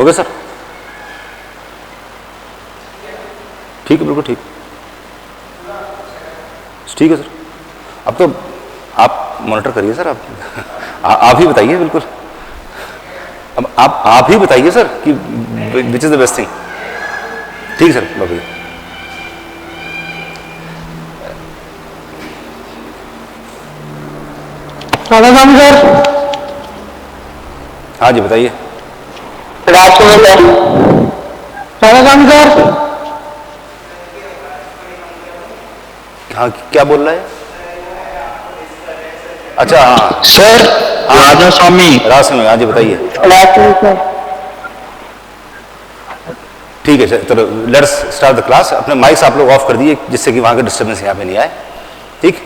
हो गया सर? ठीक है, बिल्कुल ठीक है सर। अब तो आप मॉनिटर करिए सर, आप ही बताइए। बिल्कुल, अब आप ही बताइए सर कि which is the best thing. ठीक है सर, बाबू। राधाकांत सर। हाँ जी, बताइए। राधाकांत सर। हाँ, क्या बोल रहा है? अच्छा, हाँ सर, राधा स्वामी। राज स्वामी, हाँ जी, बताइए। ठीक है सर, चलो लेट्स स्टार्ट द क्लास। अपने माइक्स आप लोग ऑफ कर दिए जिससे कि वहां का डिस्टर्बेंस यहाँ पे नहीं आए। ठीक।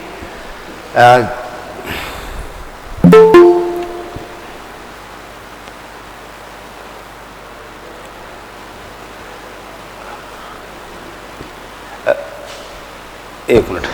एक मिनट।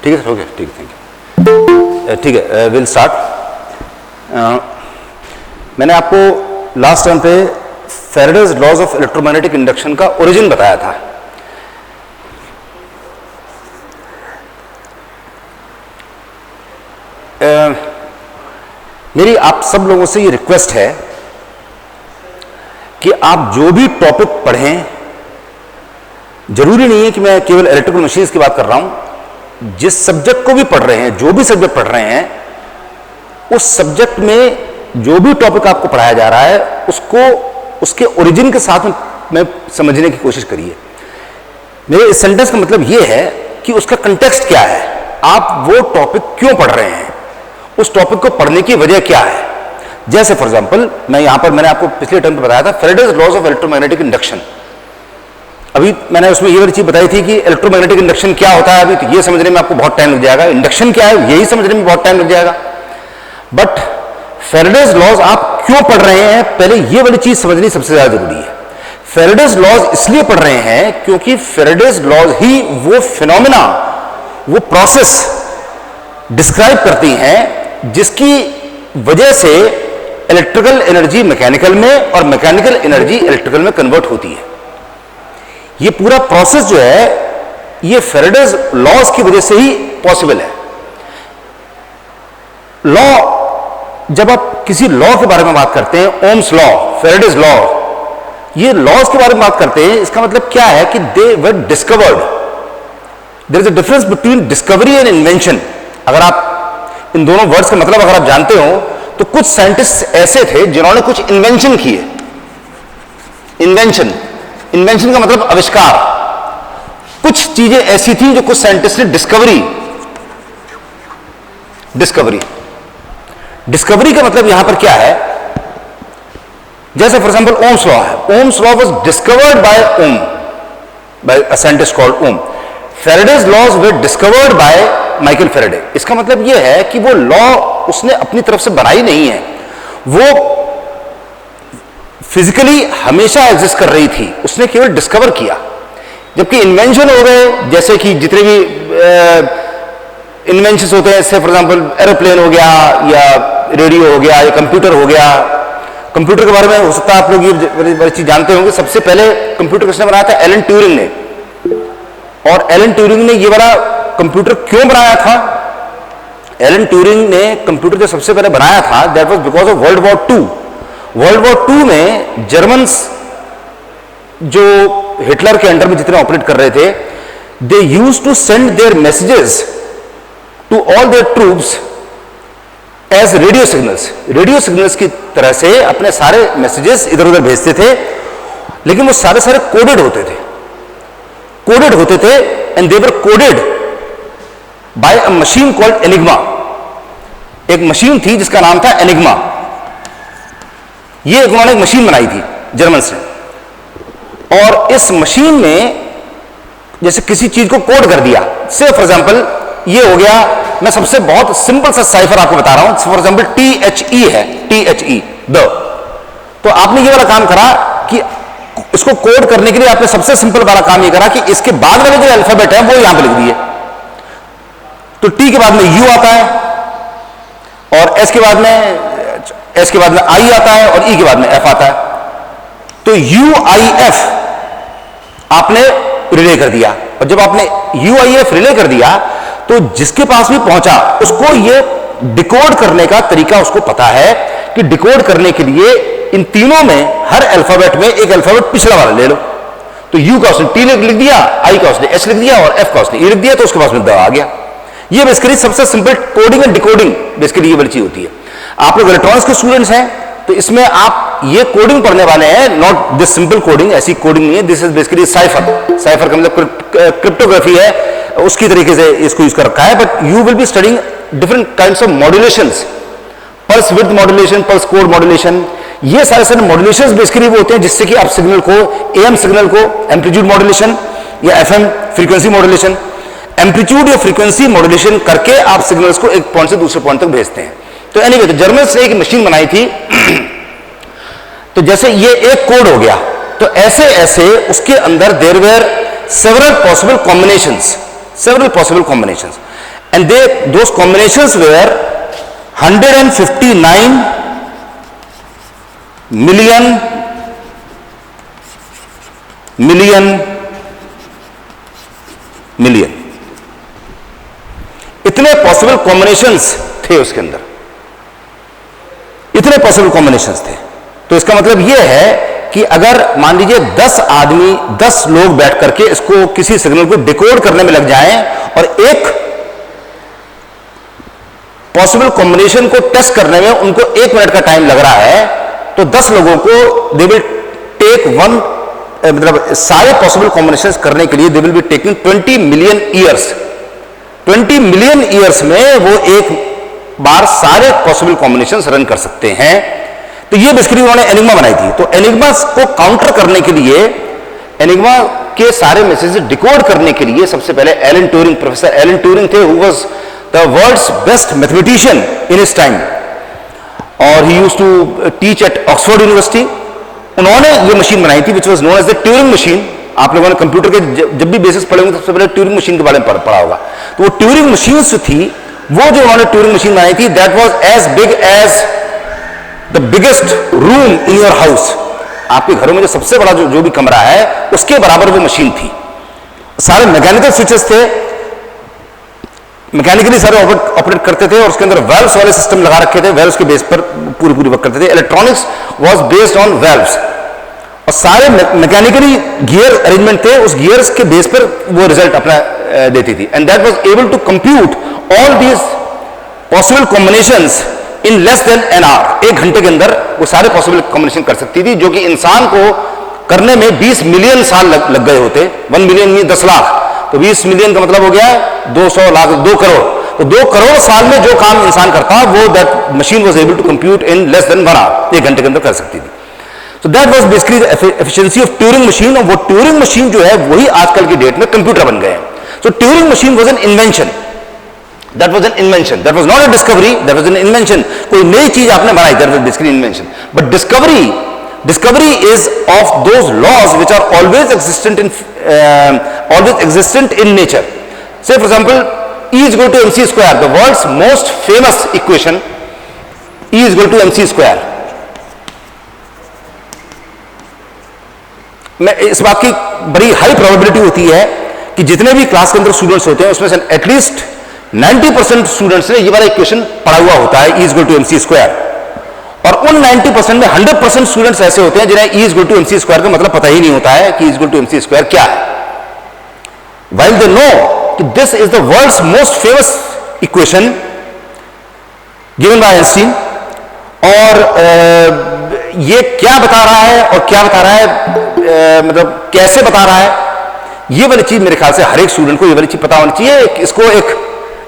ठीक है सर, हो गया। ठीक है, थैंक यू। ठीक है, विल स्टार्ट। मैंने आपको लास्ट टाइम पे Faraday's laws of electromagnetic induction का ओरिजिन बताया था। मेरी आप सब लोगों से ये रिक्वेस्ट है कि आप जो भी टॉपिक पढ़ें, जरूरी नहीं है कि मैं केवल इलेक्ट्रिकल मशीन्स की बात कर रहा हूं, जिस सब्जेक्ट को भी पढ़ रहे हैं, जो भी सब्जेक्ट पढ़ रहे हैं, उस सब्जेक्ट में जो भी टॉपिक आपको पढ़ाया जा रहा है उसको उसके ओरिजिन के साथ में समझने की कोशिश करिए। मेरे इस सेंटेंस का मतलब यह है कि उसका कंटेक्स्ट क्या है, आप वो टॉपिक क्यों पढ़ रहे हैं, उस टॉपिक को पढ़ने की वजह क्या है। जैसे फॉर एग्जांपल मैंने आपको पिछले टर्म पे बताया था Faraday's laws of electromagnetic induction. अभी मैंने उसमें ये वाली चीज बताई थी कि इलेक्ट्रोमैग्नेटिक इंडक्शन क्या होता है। अभी तो ये समझने में आपको बहुत टाइम लग जाएगा, इंडक्शन क्या है यही समझने में बहुत टाइम लग जाएगा। बट फैराडेज लॉज आप क्यों पढ़ रहे हैं, पहले ये वाली चीज समझनी सबसे ज्यादा जरूरी है। फैराडेज लॉज इसलिए पढ़ रहे हैं क्योंकि फैराडेज लॉज ही वो फिनोमेना, वो प्रोसेस डिस्क्राइब करती हैं जिसकी वजह से इलेक्ट्रिकल एनर्जी मैकेनिकल में और मैकेनिकल एनर्जी इलेक्ट्रिकल में कन्वर्ट होती है। ये पूरा प्रोसेस जो है ये फैराडेज लॉज की वजह से ही पॉसिबल है। लॉ, जब आप किसी लॉ के बारे में बात करते हैं, ओम्स लॉ, फैराडेज लॉ, ये लॉज के बारे में बात करते हैं, इसका मतलब क्या है कि they were discovered. There is a difference between discovery and invention. अगर आप इन दोनों वर्ड्स का मतलब अगर आप जानते हो तो कुछ साइंटिस्ट ऐसे थे जिन्होंने कुछ इन्वेंशन किए। इन्वेंशन का मतलब आविष्कार। कुछ चीजें ऐसी थी जो कुछ साइंटिस्ट ने डिस्कवरी का मतलब यहां पर क्या है, जैसे फॉर एग्जांपल ओम्स लॉ है। Ohm's law was discovered by a scientist called Ohm. Faraday's laws were discovered by Michael Faraday. इसका मतलब यह है कि वो लॉ उसने अपनी तरफ से बनाई नहीं है, वो फिजिकली हमेशा एग्जिस्ट कर रही थी, उसने केवल डिस्कवर किया। जबकि इन्वेंशन हो गए, जैसे कि जितने भी इन्वेंशंस होते हैं, जैसे फॉर एग्जांपल एरोप्लेन हो गया या रेडियो हो गया या कंप्यूटर हो गया। कंप्यूटर के बारे में हो सकता है आप लोग ये बड़ी चीज जानते होंगे, सबसे पहले कंप्यूटर किसने बनाया था? एलन ट्यूरिंग ने। और एलन ट्यूरिंग ने ये वाला कंप्यूटर क्यों बनाया था? एलन ट्यूरिंग ने कंप्यूटर जो सबसे पहले बनाया था that was because of World War two. World War two में जर्मन्स जो हिटलर के अंडर में जितने ऑपरेट कर रहे थे, they used to send their messages to all their troops as radio signals. Radio signals की तरह से अपने सारे मैसेजेस इधर उधर भेजते थे, लेकिन वो सारे सारे कोडेड होते थे, कोडेड होते थे, and they were coded by a machine called enigma. एक मशीन थी जिसका नाम था एनिग्मा. ये उन्होंने एक मशीन बनाई थी जर्मन से, और इस मशीन में जैसे किसी चीज को कोड कर दिया, से फॉर एग्जांपल ये हो गया, मैं सबसे बहुत सिंपल सा साइफर आपको बता रहा हूं, फॉर एग्जांपल THE है, THE द. तो आपने ये वाला काम करा कि इसको कोड करने के लिए आपने सबसे सिंपल वाला काम ये करा कि इसके बाद वाले जो अल्फाबेट है वो यहां पे लिख दिए. तो T के बाद में U आता है, और S के बाद में I आता है, और E के बाद में F आता है. तो UIF आपने रिले कर दिया, और जब आपने UIF रिले कर दिया तो जिसके पास भी पहुंचा उसको ये डिकोड करने का तरीका उसको पता है कि डिकोड करने के लिए इन तीनों में हर अल्फाबेट में एक अल्फाबेट पिछला वाला ले लो. तो U का उसने T लिख दिया, I का उसने H लिख दिया, और F का उसने E लिख दिया, तो उसके पास में द आ गया. ये बेसिकली सबसे simple coding and decoding basically ये बड़ी चीज होती है. आप लोग इलेक्ट्रॉनिक्स के स्टूडेंट्स हैं, तो इसमें आप ये कोडिंग पढ़ने वाले हैं, नॉट दिस सिंपल कोडिंग. ऐसी कोडिंग नहीं है, this is basically cipher. Cipher का मतलब क्रिप्टोग्राफी है, उसकी तरीके से इसको यूज कर रखा है. But you will be studying different kinds of मॉड्यूलेशंस, pulse width modulation, pulse code modulation. ये सारे सारे मॉड्यूलेशंस बेसिकली वो होते हैं जिससे कि आप सिग्नल को, AM सिग्नल को एम्पलीट्यूड मॉड्यूलेशन या FM फ्रीक्वेंसी मॉड्यूलेशन, एम्पलीट्यूड या फ्रीक्वेंसी मॉड्यूलेशन करके आप सिग्नल्स को एक पॉइंट से दूसरे पॉइंट तक भेजते हैं. तो एनीवे, तो जर्मन्स ने एक मशीन बनाई थी. तो जैसे ये एक कोड हो गया, तो ऐसे ऐसे उसके अंदर there were several possible combinations, and those combinations were 159 million. इतने पॉसिबल कॉम्बिनेशंस थे उसके अंदर, इतने पॉसिबल कॉम्बिनेशंस थे. तो इसका मतलब यह है कि अगर मान लीजिए 10 आदमी, 10 लोग बैठ करके इसको किसी सिग्नल को डिकोड करने में लग जाएं, और एक पॉसिबल कॉम्बिनेशन को टेस्ट करने में उनको 1 मिनट का टाइम लग रहा है, तो 10 लोगों को दे विल टेक वन, मतलब सारे पॉसिबल कॉम्बिनेशंस करने के लिए they will be taking 20 million years. 20 million years में वो एक बार सारे पॉसिबल कॉम्बिनेशंस रन कर सकते हैं. तो ये बेसिकली उन्होंने एनिग्मा बनाई थी. तो एनिग्मा को काउंटर करने के लिए, एनिग्मा के सारे मैसेजेस डिकोड करने के लिए सबसे पहले Alan Turing, professor Alan Turing थे, who was the world's best mathematician in his time, और he used to teach at Oxford University. उन्होंने ये मशीन बनाई थी which was known as the Turing machine. आप लोगों ने कंप्यूटर के जब भी बेसिस पढ़े होंगे सबसे पहले ट्यूरिंग मशीन के बारे में पढ़ा होगा. तो वो ट्यूरिंग मशीन थी, वो जो उन्होंने ट्यूरिंग मशीन बनाई थी, that was as big as the biggest room in your house. आपके घरों में जो सबसे बड़ा जो भी कमरा है उसके बराबर वो मशीन थी. सारे मैकेनिकल स्विचेस थे, मैकेनिकली सारे ऑपरेट करते थे, और उसके अंदर वेल्व्स वाले सिस्टम लगा रखे थे, वेल्व्स के बेस पर पूरी वर्क करते थे. Electronics was based on valves, और सारे मैकेनिकली गियर अरेंजमेंट थे, उस गियर्स के बेस पर वो रिजल्ट अपना देती थी. And that was able to compute all these possible combinations in less than an hour. 1 घंटे के अंदर वो सारे पॉसिबल कॉम्बिनेशन कर सकती थी, जो कि इंसान को करने में 20 मिलियन साल लग गए होते. 1 मिलियन में 10 लाख, तो 20 मिलियन का मतलब हो गया 200 लाख, 2 करोड़. तो 2 करोड़ साल में जो काम इंसान करता, वो that machine was able to compute in less than 1 hour, 1 घंटे के अंदर कर सकती थी. तो that was basically the efficiency of Turing machine. और वो ट्यूरिंग मशीन जो है वही आजकल की डेट में कंप्यूटर बन गए हैं. So Turing machine was an invention. That was an invention. That was not a discovery. That was an invention. कोई नई चीज आपने बनाई. That was basically invention. But discovery is of those laws which are always existent in nature. Say for example, E is equal to mc square. The world's most famous equation, E is equal to mc square. मैं इस बात की बड़ी high probability होती है कि जितने भी क्लास के अंदर स्टूडेंट्स होते हैं उसमें से एटलीस्ट 90% स्टूडेंट्स ने ये वाला इक्वेशन पढ़ा हुआ होता है, E is equal to mc square. और उन 90% में 100% स्टूडेंट्स ऐसे होते हैं जिन्हें E is equal to mc square का मतलब पता ही नहीं होता है कि E is equal to mc square क्या है. while they know कि this is the world's most famous equation given by Einstein, और ये क्या बता रहा है और क्या बता रहा है, मतलब कैसे बता रहा है, ये वाली चीज मेरे ख्याल से हर एक स्टूडेंट को ये वाली चीज पता होनी चाहिए। इसको एक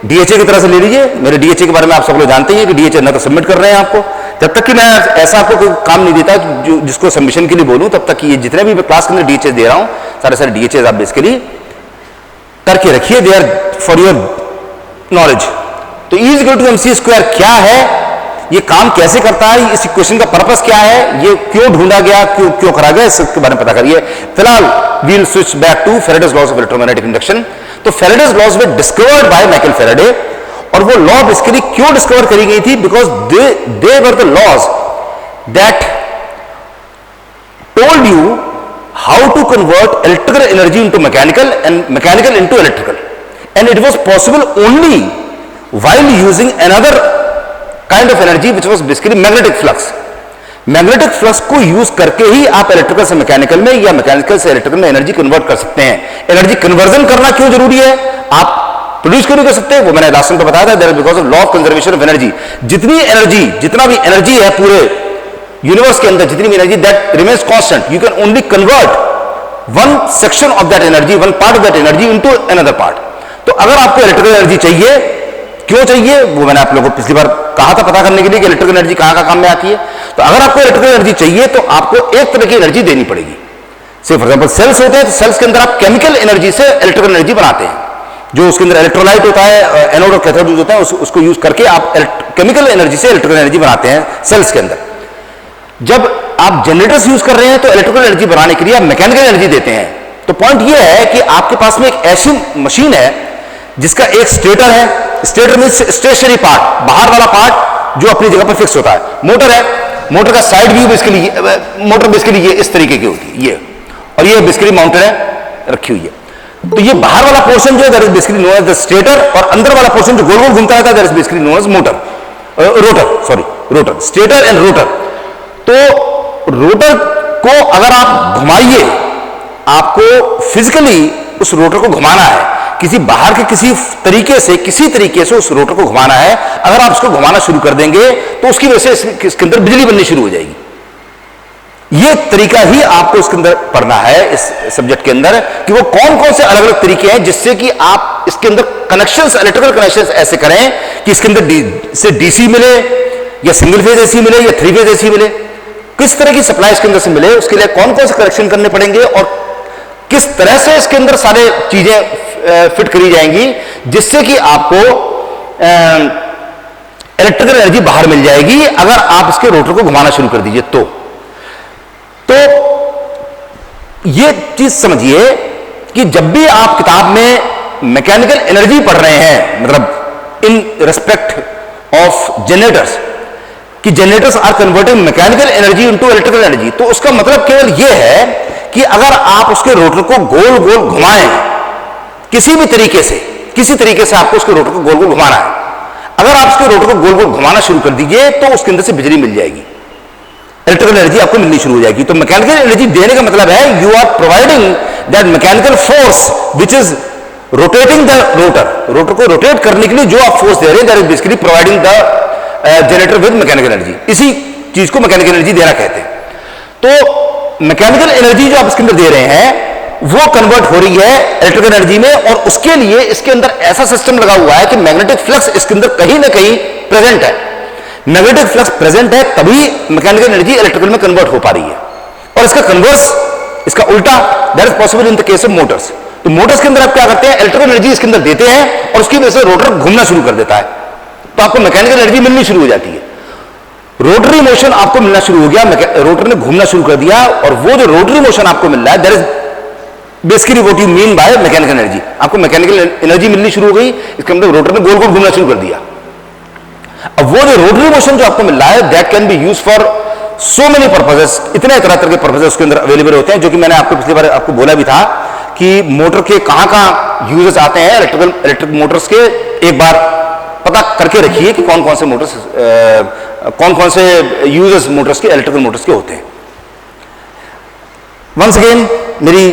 डीएचए की तरह से ले लीजिए। मेरे डीएचए के बारे में आप सब लोग जानते हैं कि डीएचए न तो सबमिट कर रहे हैं आपको, जब तक कि मैं ऐसा आपको कोई काम नहीं देता जो जिसको सबमिशन के लिए बोलूं, तब तक कि ये जितने भी क्लास के अंदर डीएचए दे रहा हूं, सारे सारे डीएचए आप बेसिकली करके रखिए, they are for your knowledge. तो E is equal to MC square क्या है, ये काम कैसे करता है, इस इक्वेशन का पर्पस क्या है, ये क्यों ढूंढा गया, क्यों करा गया, इसके बारे में पता करिए। फिलहाल we'll switch back to Faraday's laws of electromagnetic induction. तो Faraday's laws were discovered by Michael Faraday, और वो लॉ बेसिकली क्यों डिस्कवर करी गई थी, because they were the laws that told you how to convert electrical energy into mechanical and mechanical into electrical, and it was possible only while using another kind of energy which was basically magnetic flux. Magnetic flux को use करके ही आप electrical से mechanical में या mechanical से electrical में energy convert कर सकते हैं। एनर्जी कन्वर्जन करना क्यों जरूरी है, आप प्रोड्यूस क्यों नहीं कर सकते, वो मैंने लास्ट में बताया था, that is because of law of conservation of energy. जितनी एनर्जी, जितना भी एनर्जी है पूरे यूनिवर्स के अंदर, जितनी भी energy that remains constant, you can only convert one section of that energy, one part of that energy into another part. तो अगर आपको इलेक्ट्रिकल एनर्जी चाहिए, क्यों चाहिए, वो मैंने आप लोगों को पिछली बार कहा था पता करने के लिए कि इलेक्ट्रिकल एनर्जी कहां काम में आती है। तो अगर आपको इलेक्ट्रिकल एनर्जी चाहिए तो आपको एक तरह की एनर्जी देनी पड़ेगी। से फॉर एग्जांपल सेल्स होते हैं, तो सेल्स के अंदर आप केमिकल एनर्जी से इलेक्ट्रिकल एनर्जी बनाते हैं, जो उसके अंदर इलेक्ट्रोलाइट होता है, एनोड और कैथोड यूज होता है, उसको यूज करके आप केमिकल एनर्जी से इलेक्ट्रिकल एनर्जी बनाते हैं सेल्स के अंदर। जब आप जनरेटर्स यूज कर रहे हैं तो इलेक्ट्रिकल एनर्जी बनाने के लिए आप मैकेनिकल एनर्जी देते हैं। तो पॉइंट यह है कि आपके पास में एक ऐसी मशीन है जिसका एक स्टेटर है, स्टेटर मींस स्टेशनरी पार्ट, बाहर वाला पार्ट जो अपनी जगह पर फिक्स होता है। मोटर है, मोटर का side view basically, motor basically ये इस तरीके की होती है, ये, और ये बेसिकली माउंटेड है, रखी हुई है। तो ये बाहर वाला पोर्शन जो है that is basically known as the stator, और अंदर वाला पोर्शन जो गोल गोल घूमता रहता है that is basically known as motor, rotor, sorry rotor, stator and rotor. तो रोटर को अगर आप घुमाइए, आपको फिजिकली उस रोटर को घुमाना है, किसी बाहर के किसी तरीके से उस रोटर को घुमाना है। अगर आप उसको घुमाना शुरू कर देंगे तो उसकी वजह से इसके अंदर बिजली बननी शुरू हो जाएगी। यह तरीका ही आपको इसके अंदर पढ़ना है इस सब्जेक्ट के अंदर, कि वो कौन कौन से अलग अलग तरीके हैं जिससे कि आप इसके अंदर कनेक्शंस, इलेक्ट्रिकल कनेक्शंस ऐसे करें कि इसके अंदर से डीसी मिले या सिंगल फेज एसी मिले या 3 फेज एसी मिले, किस तरह की सप्लाई इसके अंदर से मिले, उसके लिए कौन कौन से कनेक्शन करने पड़ेंगे और किस तरह से इसके अंदर सारे चीजें फिट करी जाएंगी जिससे कि आपको इलेक्ट्रिकल एनर्जी बाहर मिल जाएगी अगर आप इसके रोटर को घुमाना शुरू कर दीजिए। तो ये चीज समझिए कि जब भी आप किताब में मैकेनिकल एनर्जी पढ़ रहे हैं, मतलब इन रिस्पेक्ट ऑफ जनरेटर्स, कि generators are converting mechanical energy into electrical energy, तो उसका मतलब केवल यह है कि अगर आप उसके रोटर को गोल गोल घुमाएं, किसी तरीके से आपको उसके रोटर को गोल गोल घुमाना है, अगर आप उसके रोटर को गोल गोल घुमाना शुरू कर दीजिए तो उसके अंदर से बिजली मिल जाएगी, इलेक्ट्रिकल एनर्जी आपको मिलनी शुरू हो जाएगी। तो मैकेनिकल एनर्जी देने का मतलब है you are providing that mechanical force which is rotating the rotor को रोटेट करने के लिए जो आप फोर्स दे रहे हैं, that is basically providing the generator with mechanical energy. इसी चीज को मैकेनिकल एनर्जी देना कहते हैं। तो मैकेनिकल एनर्जी जो आप इसके अंदर दे रहे हैं वो कन्वर्ट हो रही है इलेक्ट्रिकल एनर्जी में, और उसके लिए इसके अंदर ऐसा सिस्टम लगा हुआ है कि मैग्नेटिक फ्लक्स इसके अंदर कहीं ना कहीं प्रेजेंट है। मैग्नेटिक फ्लक्स प्रेजेंट है तभी मैकेनिकल एनर्जी इलेक्ट्रिकल में कन्वर्ट हो पा रही है, और इसका कन्वर्स, इसका उल्टा, that is possible in the case of Motors. तो मोटर्स के अंदर आप क्या करते हैं, इलेक्ट्रिकल एनर्जी इसके अंदर देते हैं और उसकी वजह से रोटर घूमना शुरू कर देता है, तो आपको मैकेनिकल एनर्जी मिलनी शुरू हो जाती है। रोटरी मोशन आपको मिलना शुरू हो गया, रोटर ने घूमना शुरू कर दिया, और वो जो रोटरी मोशन आपको मिल रहा है that is basically what you mean by mechanical energy. आपको मैकेनिकल एनर्जी मिलनी शुरू हो गई, इसका मतलब रोटर ने गोल गोल घूमना शुरू कर दिया। अब वो जो रोटरी मोशन जो आपको मिल रहा है that can be use for so many purposes, इतने तरह तरह के पर्पसेस उसके अंदर अवेलेबल होते हैं, जो कि मैंने आपको पिछली बार आपको बोला भी था कि मोटर के कहां कहां यूजेस आते हैं, इलेक्ट्रिक मोटर्स के। एक बार पता करके रखिए कि कौन कौन से मोटर्स, कौन कौन से यूजेस मोटर्स के, इलेक्ट्रिकल मोटर्स के होते हैं। वंस अगेन मेरी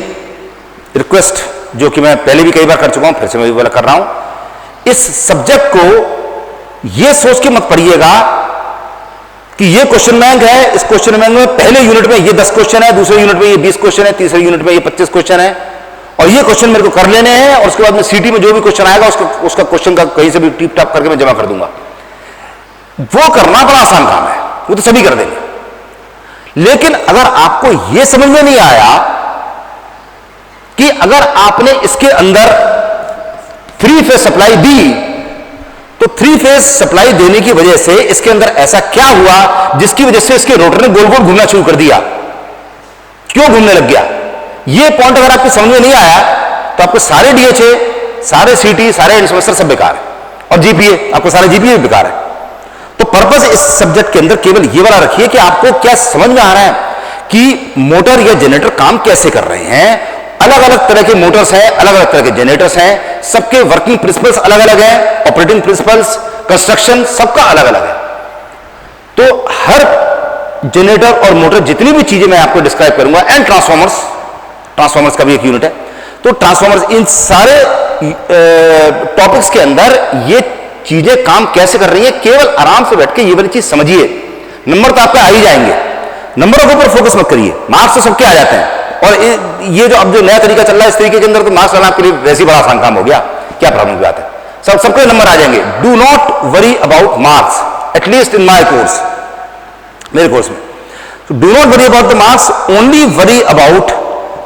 रिक्वेस्ट जो कि मैं पहले भी कई बार कर चुका हूं, फिर से मैं भी बोला कर रहा हूं। इस सब्जेक्ट को यह सोच के मत पढ़िएगा कि ये क्वेश्चन बैंक है, इस क्वेश्चन बैंक में पहले यूनिट में ये 10 क्वेश्चन है, दूसरे यूनिट में ये 20 क्वेश्चन है, तीसरे यूनिट में ये 25 क्वेश्चन है, और ये क्वेश्चन मेरे को कर लेने हैं, और उसके बाद में सीटी में जो भी क्वेश्चन आएगा उसका क्वेश्चन का कहीं से भी टिप टाप करके मैं जमा कर दूंगा। वो करना बड़ा आसान काम है, वो तो सभी कर देंगे। लेकिन अगर आपको यह समझ में नहीं आया कि अगर आपने इसके अंदर 3 फेज सप्लाई दी, तो 3 फेज सप्लाई देने की वजह से इसके अंदर ऐसा क्या हुआ जिसकी वजह से इसके रोटर ने गोल गोल घूमना शुरू कर दिया, क्यों घूमने लग गया? ये पॉइंट अगर आपको समझ में नहीं आया तो आपको सारे डीएचए, सारे सीटी, सारे एंड सेमेस्टर सब बेकार है, और जीपीए, आपको सारे जीपीए भी बेकार है। तो पर्पस इस सब्जेक्ट के अंदर केवल ये वाला रखिए कि आपको क्या समझ में आ रहा है कि मोटर या जनरेटर काम कैसे कर रहे हैं। अलग अलग तरह के मोटर्स हैं, अलग अलग तरह के जनरेटर्स हैं, सबके वर्किंग प्रिंसिपल्स अलग अलग हैं, ऑपरेटिंग प्रिंसिपल्स, कंस्ट्रक्शन सबका अलग अलग है। तो हर जनरेटर और मोटर जितनी भी चीजें मैं आपको डिस्क्राइब करूंगा, एंड ट्रांसफॉर्मर्स का भी एक यूनिट है, तो ट्रांसफॉर्मर्स, इन सारे टॉपिक्स के अंदर ये चीजें काम कैसे कर रही हैं, केवल आराम से बैठ के ये वाली चीज समझिए। नंबर तो आपके आ ही जाएंगे, नंबरों के ऊपर फोकस मत करिए, मार्क्स तो सबके आ जाते हैं। और ये जो अब जो नया तरीका चल रहा है इस तरीके के अंदर, तो मार्क्स लाना आपके लिए वैसे ही बड़ा आसान काम हो गया, क्या प्रॉब्लम की बात है, सबके नंबर आ जाएंगे। Do not worry about marks, at least in my course, मेरे कोर्स में। Do not worry about the marks, only worry about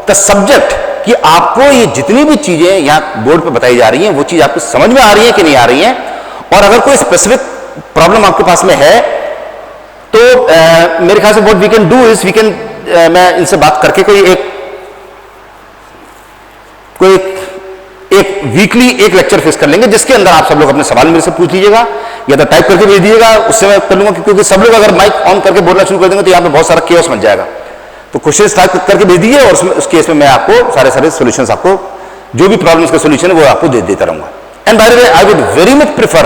the subject, कि आपको ये जितनी भी चीजें यहां बोर्ड पे बताई जा रही हैं वो चीज आपको समझ में आ रही है कि नहीं आ रही है। और अगर कोई स्पेसिफिक प्रॉब्लम आपके पास में है तो मेरे ख्याल से what we can do is, we can, मैं इनसे बात करके कोई एक वीकली एक लेक्चर फिक्स कर लेंगे, जिसके अंदर आप सब लोग अपने सवाल मेरे से पूछ लीजिएगा, या तो टाइप करके भेज दीजिएगा, उससे मैं कर लूंगा, क्योंकि सब लोग अगर माइक ऑन करके बोलना शुरू कर देंगे तो यहां पे बहुत सारा केओस मच जाएगा। तो क्वेश्चन टाइप करके भेज दीजिए, और उस केस में मैं आपको सारे सॉल्यूशंस, आपको जो भी प्रॉब्लम्स के सॉल्यूशन है वो आपको देता रहूंगा। And by the way, I would very much prefer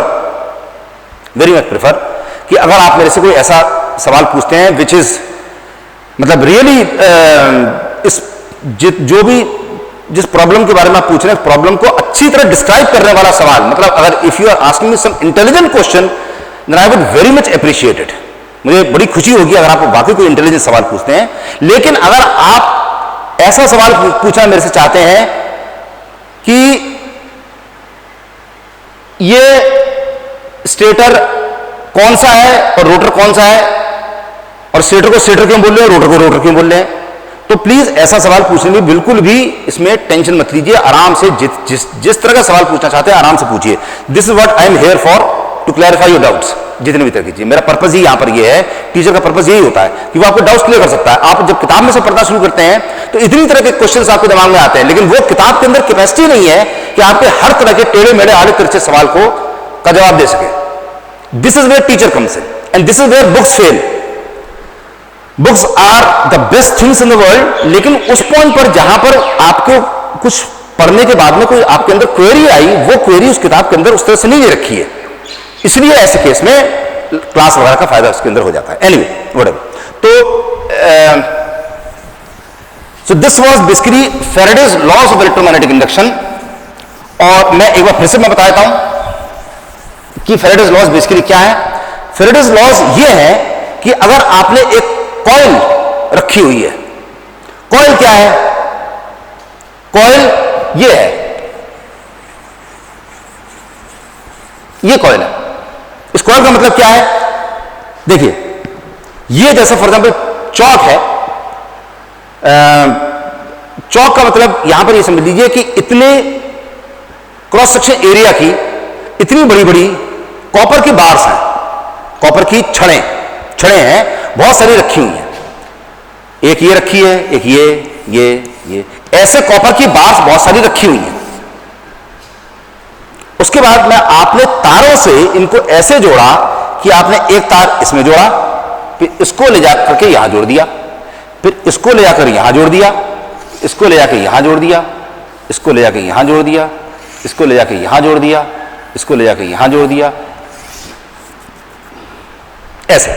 कि अगर आप मेरे से कोई ऐसा सवाल पूछते हैं विच इज, मतलब रियली जिस प्रॉब्लम के बारे में आप पूछ रहे हैं, प्रॉब्लम को अच्छी तरह डिस्क्राइब करने वाला सवाल, मतलब अगर if you are asking me some intelligent question, then I would very much appreciate it. मुझे बड़ी खुशी होगी अगर आप वाकई कोई इंटेलिजेंट सवाल पूछते हैं। लेकिन अगर आप ऐसा सवाल पूछना मेरे से चाहते हैं कि ये स्टेटर कौन सा है और रोटर कौन सा है, और स्टेटर को स्टेटर क्यों बोल रहे हैं, रोटर को रोटर क्यों बोल रहे हैं, तो प्लीज ऐसा सवाल पूछने में बिल्कुल भी इसमें टेंशन मत लीजिए। आराम से जिस तरह का सवाल पूछना चाहते हैं आराम से पूछिए। This is what I am here for, to clarify your doubts, जितने भी तरह की चीज। मेरा पर्पज ही यहां पर ये है, टीचर का पर्पज यही होता है कि वो आपको डाउट्स क्लियर कर सकता है। आप जब किताब में से पढ़ना शुरू करते हैं तो इतनी तरह के क्वेश्चंस आपके दिमाग में आते हैं, लेकिन वो किताब के अंदर कैपेसिटी नहीं है कि आपके हर तरह के टेढ़े मेढ़े आड़े तिरछे सवाल का जवाब दे सके। This is where teacher comes in, and this is where books fail. Books are the best things in the world, लेकिन उस पॉइंट पर जहां पर आपको कुछ पढ़ने के बाद में कोई आपके अंदर क्वेरी आई, वो क्वेरी उस किताब के अंदर उस तरह से नहीं रखी है, इसलिए ऐसे केस में क्लास वगैरह का फायदा उसके अंदर हो जाता है। Anyway, whatever. तो so this was basically Faraday's laws of electromagnetic induction. और मैं एक बार फिर से मैं बता देता हूं कि फैराडेज लॉज बेसिकली क्या है। फैराडेज लॉज ये है कि अगर आपने एक कॉइल रखी हुई है, कॉइल क्या है, कॉइल ये है, ये कॉइल है। इस कॉइल का मतलब क्या है, देखिए ये जैसा फॉर एग्जांपल चौक है, चौक का मतलब यहां पर ये समझ लीजिए कि इतने क्रॉस सेक्शन एरिया की इतनी बड़ी बड़ी कॉपर की बार्स हैं, कॉपर की छड़ें हैं, बहुत सारी रखी हुई हैं। एक ये रखी है, एक ये ऐसे कॉपर की बार्स बहुत सारी रखी हुई हैं। उसके बाद में आपने तारों से इनको ऐसे जोड़ा कि आपने एक तार इसमें जोड़ा, फिर इसको ले जाकर के यहां जोड़ दिया, फिर इसको ले जाकर यहां जोड़ दिया, इसको ले जाकर यहां जोड़ दिया, इसको ले जाकर यहां जोड़ दिया, इसको ले जाकर यहां जोड़ दिया, इसको ले जाकर यहां जोड़ दिया, ऐसे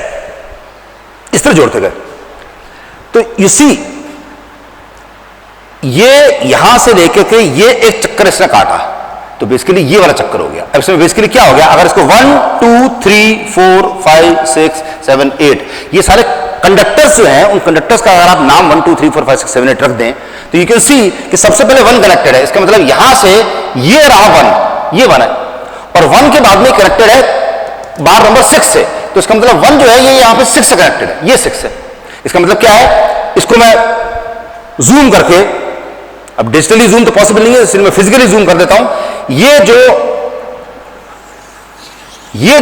इस तरह जोड़ते गए। तो यू सी ये यहां से लेकर के ये एक चक्कर इसने काटा, तो बेसिकली ये वाला चक्कर हो गया। अब इसमें बेसिकली क्या हो गया, अगर इसको 1 2 3 4 5 6 7 8 ये सारे कंडक्टर्स जो हैं, उन कंडक्टर्स का अगर आप नाम 1 2 3 4 5 6 7 8 रख दें, तो यू कैन सी कि सबसे पहले 1 कनेक्टेड है। इसका मतलब यहां से ये रहा 1, ये 1 है, और 1 के बाद में कनेक्टेड है बार नंबर 6 से, तो इसका मतलब 1 जो है ये यहां पे 6 से कनेक्टेड है, ये 6 है। इसका मतलब क्या है, इसको मैं जूम करके, अब डिजिटली जूम तो पॉसिबल नहीं है, इसलिए मैं फिजिकली जूम कर देता हूं। ये जो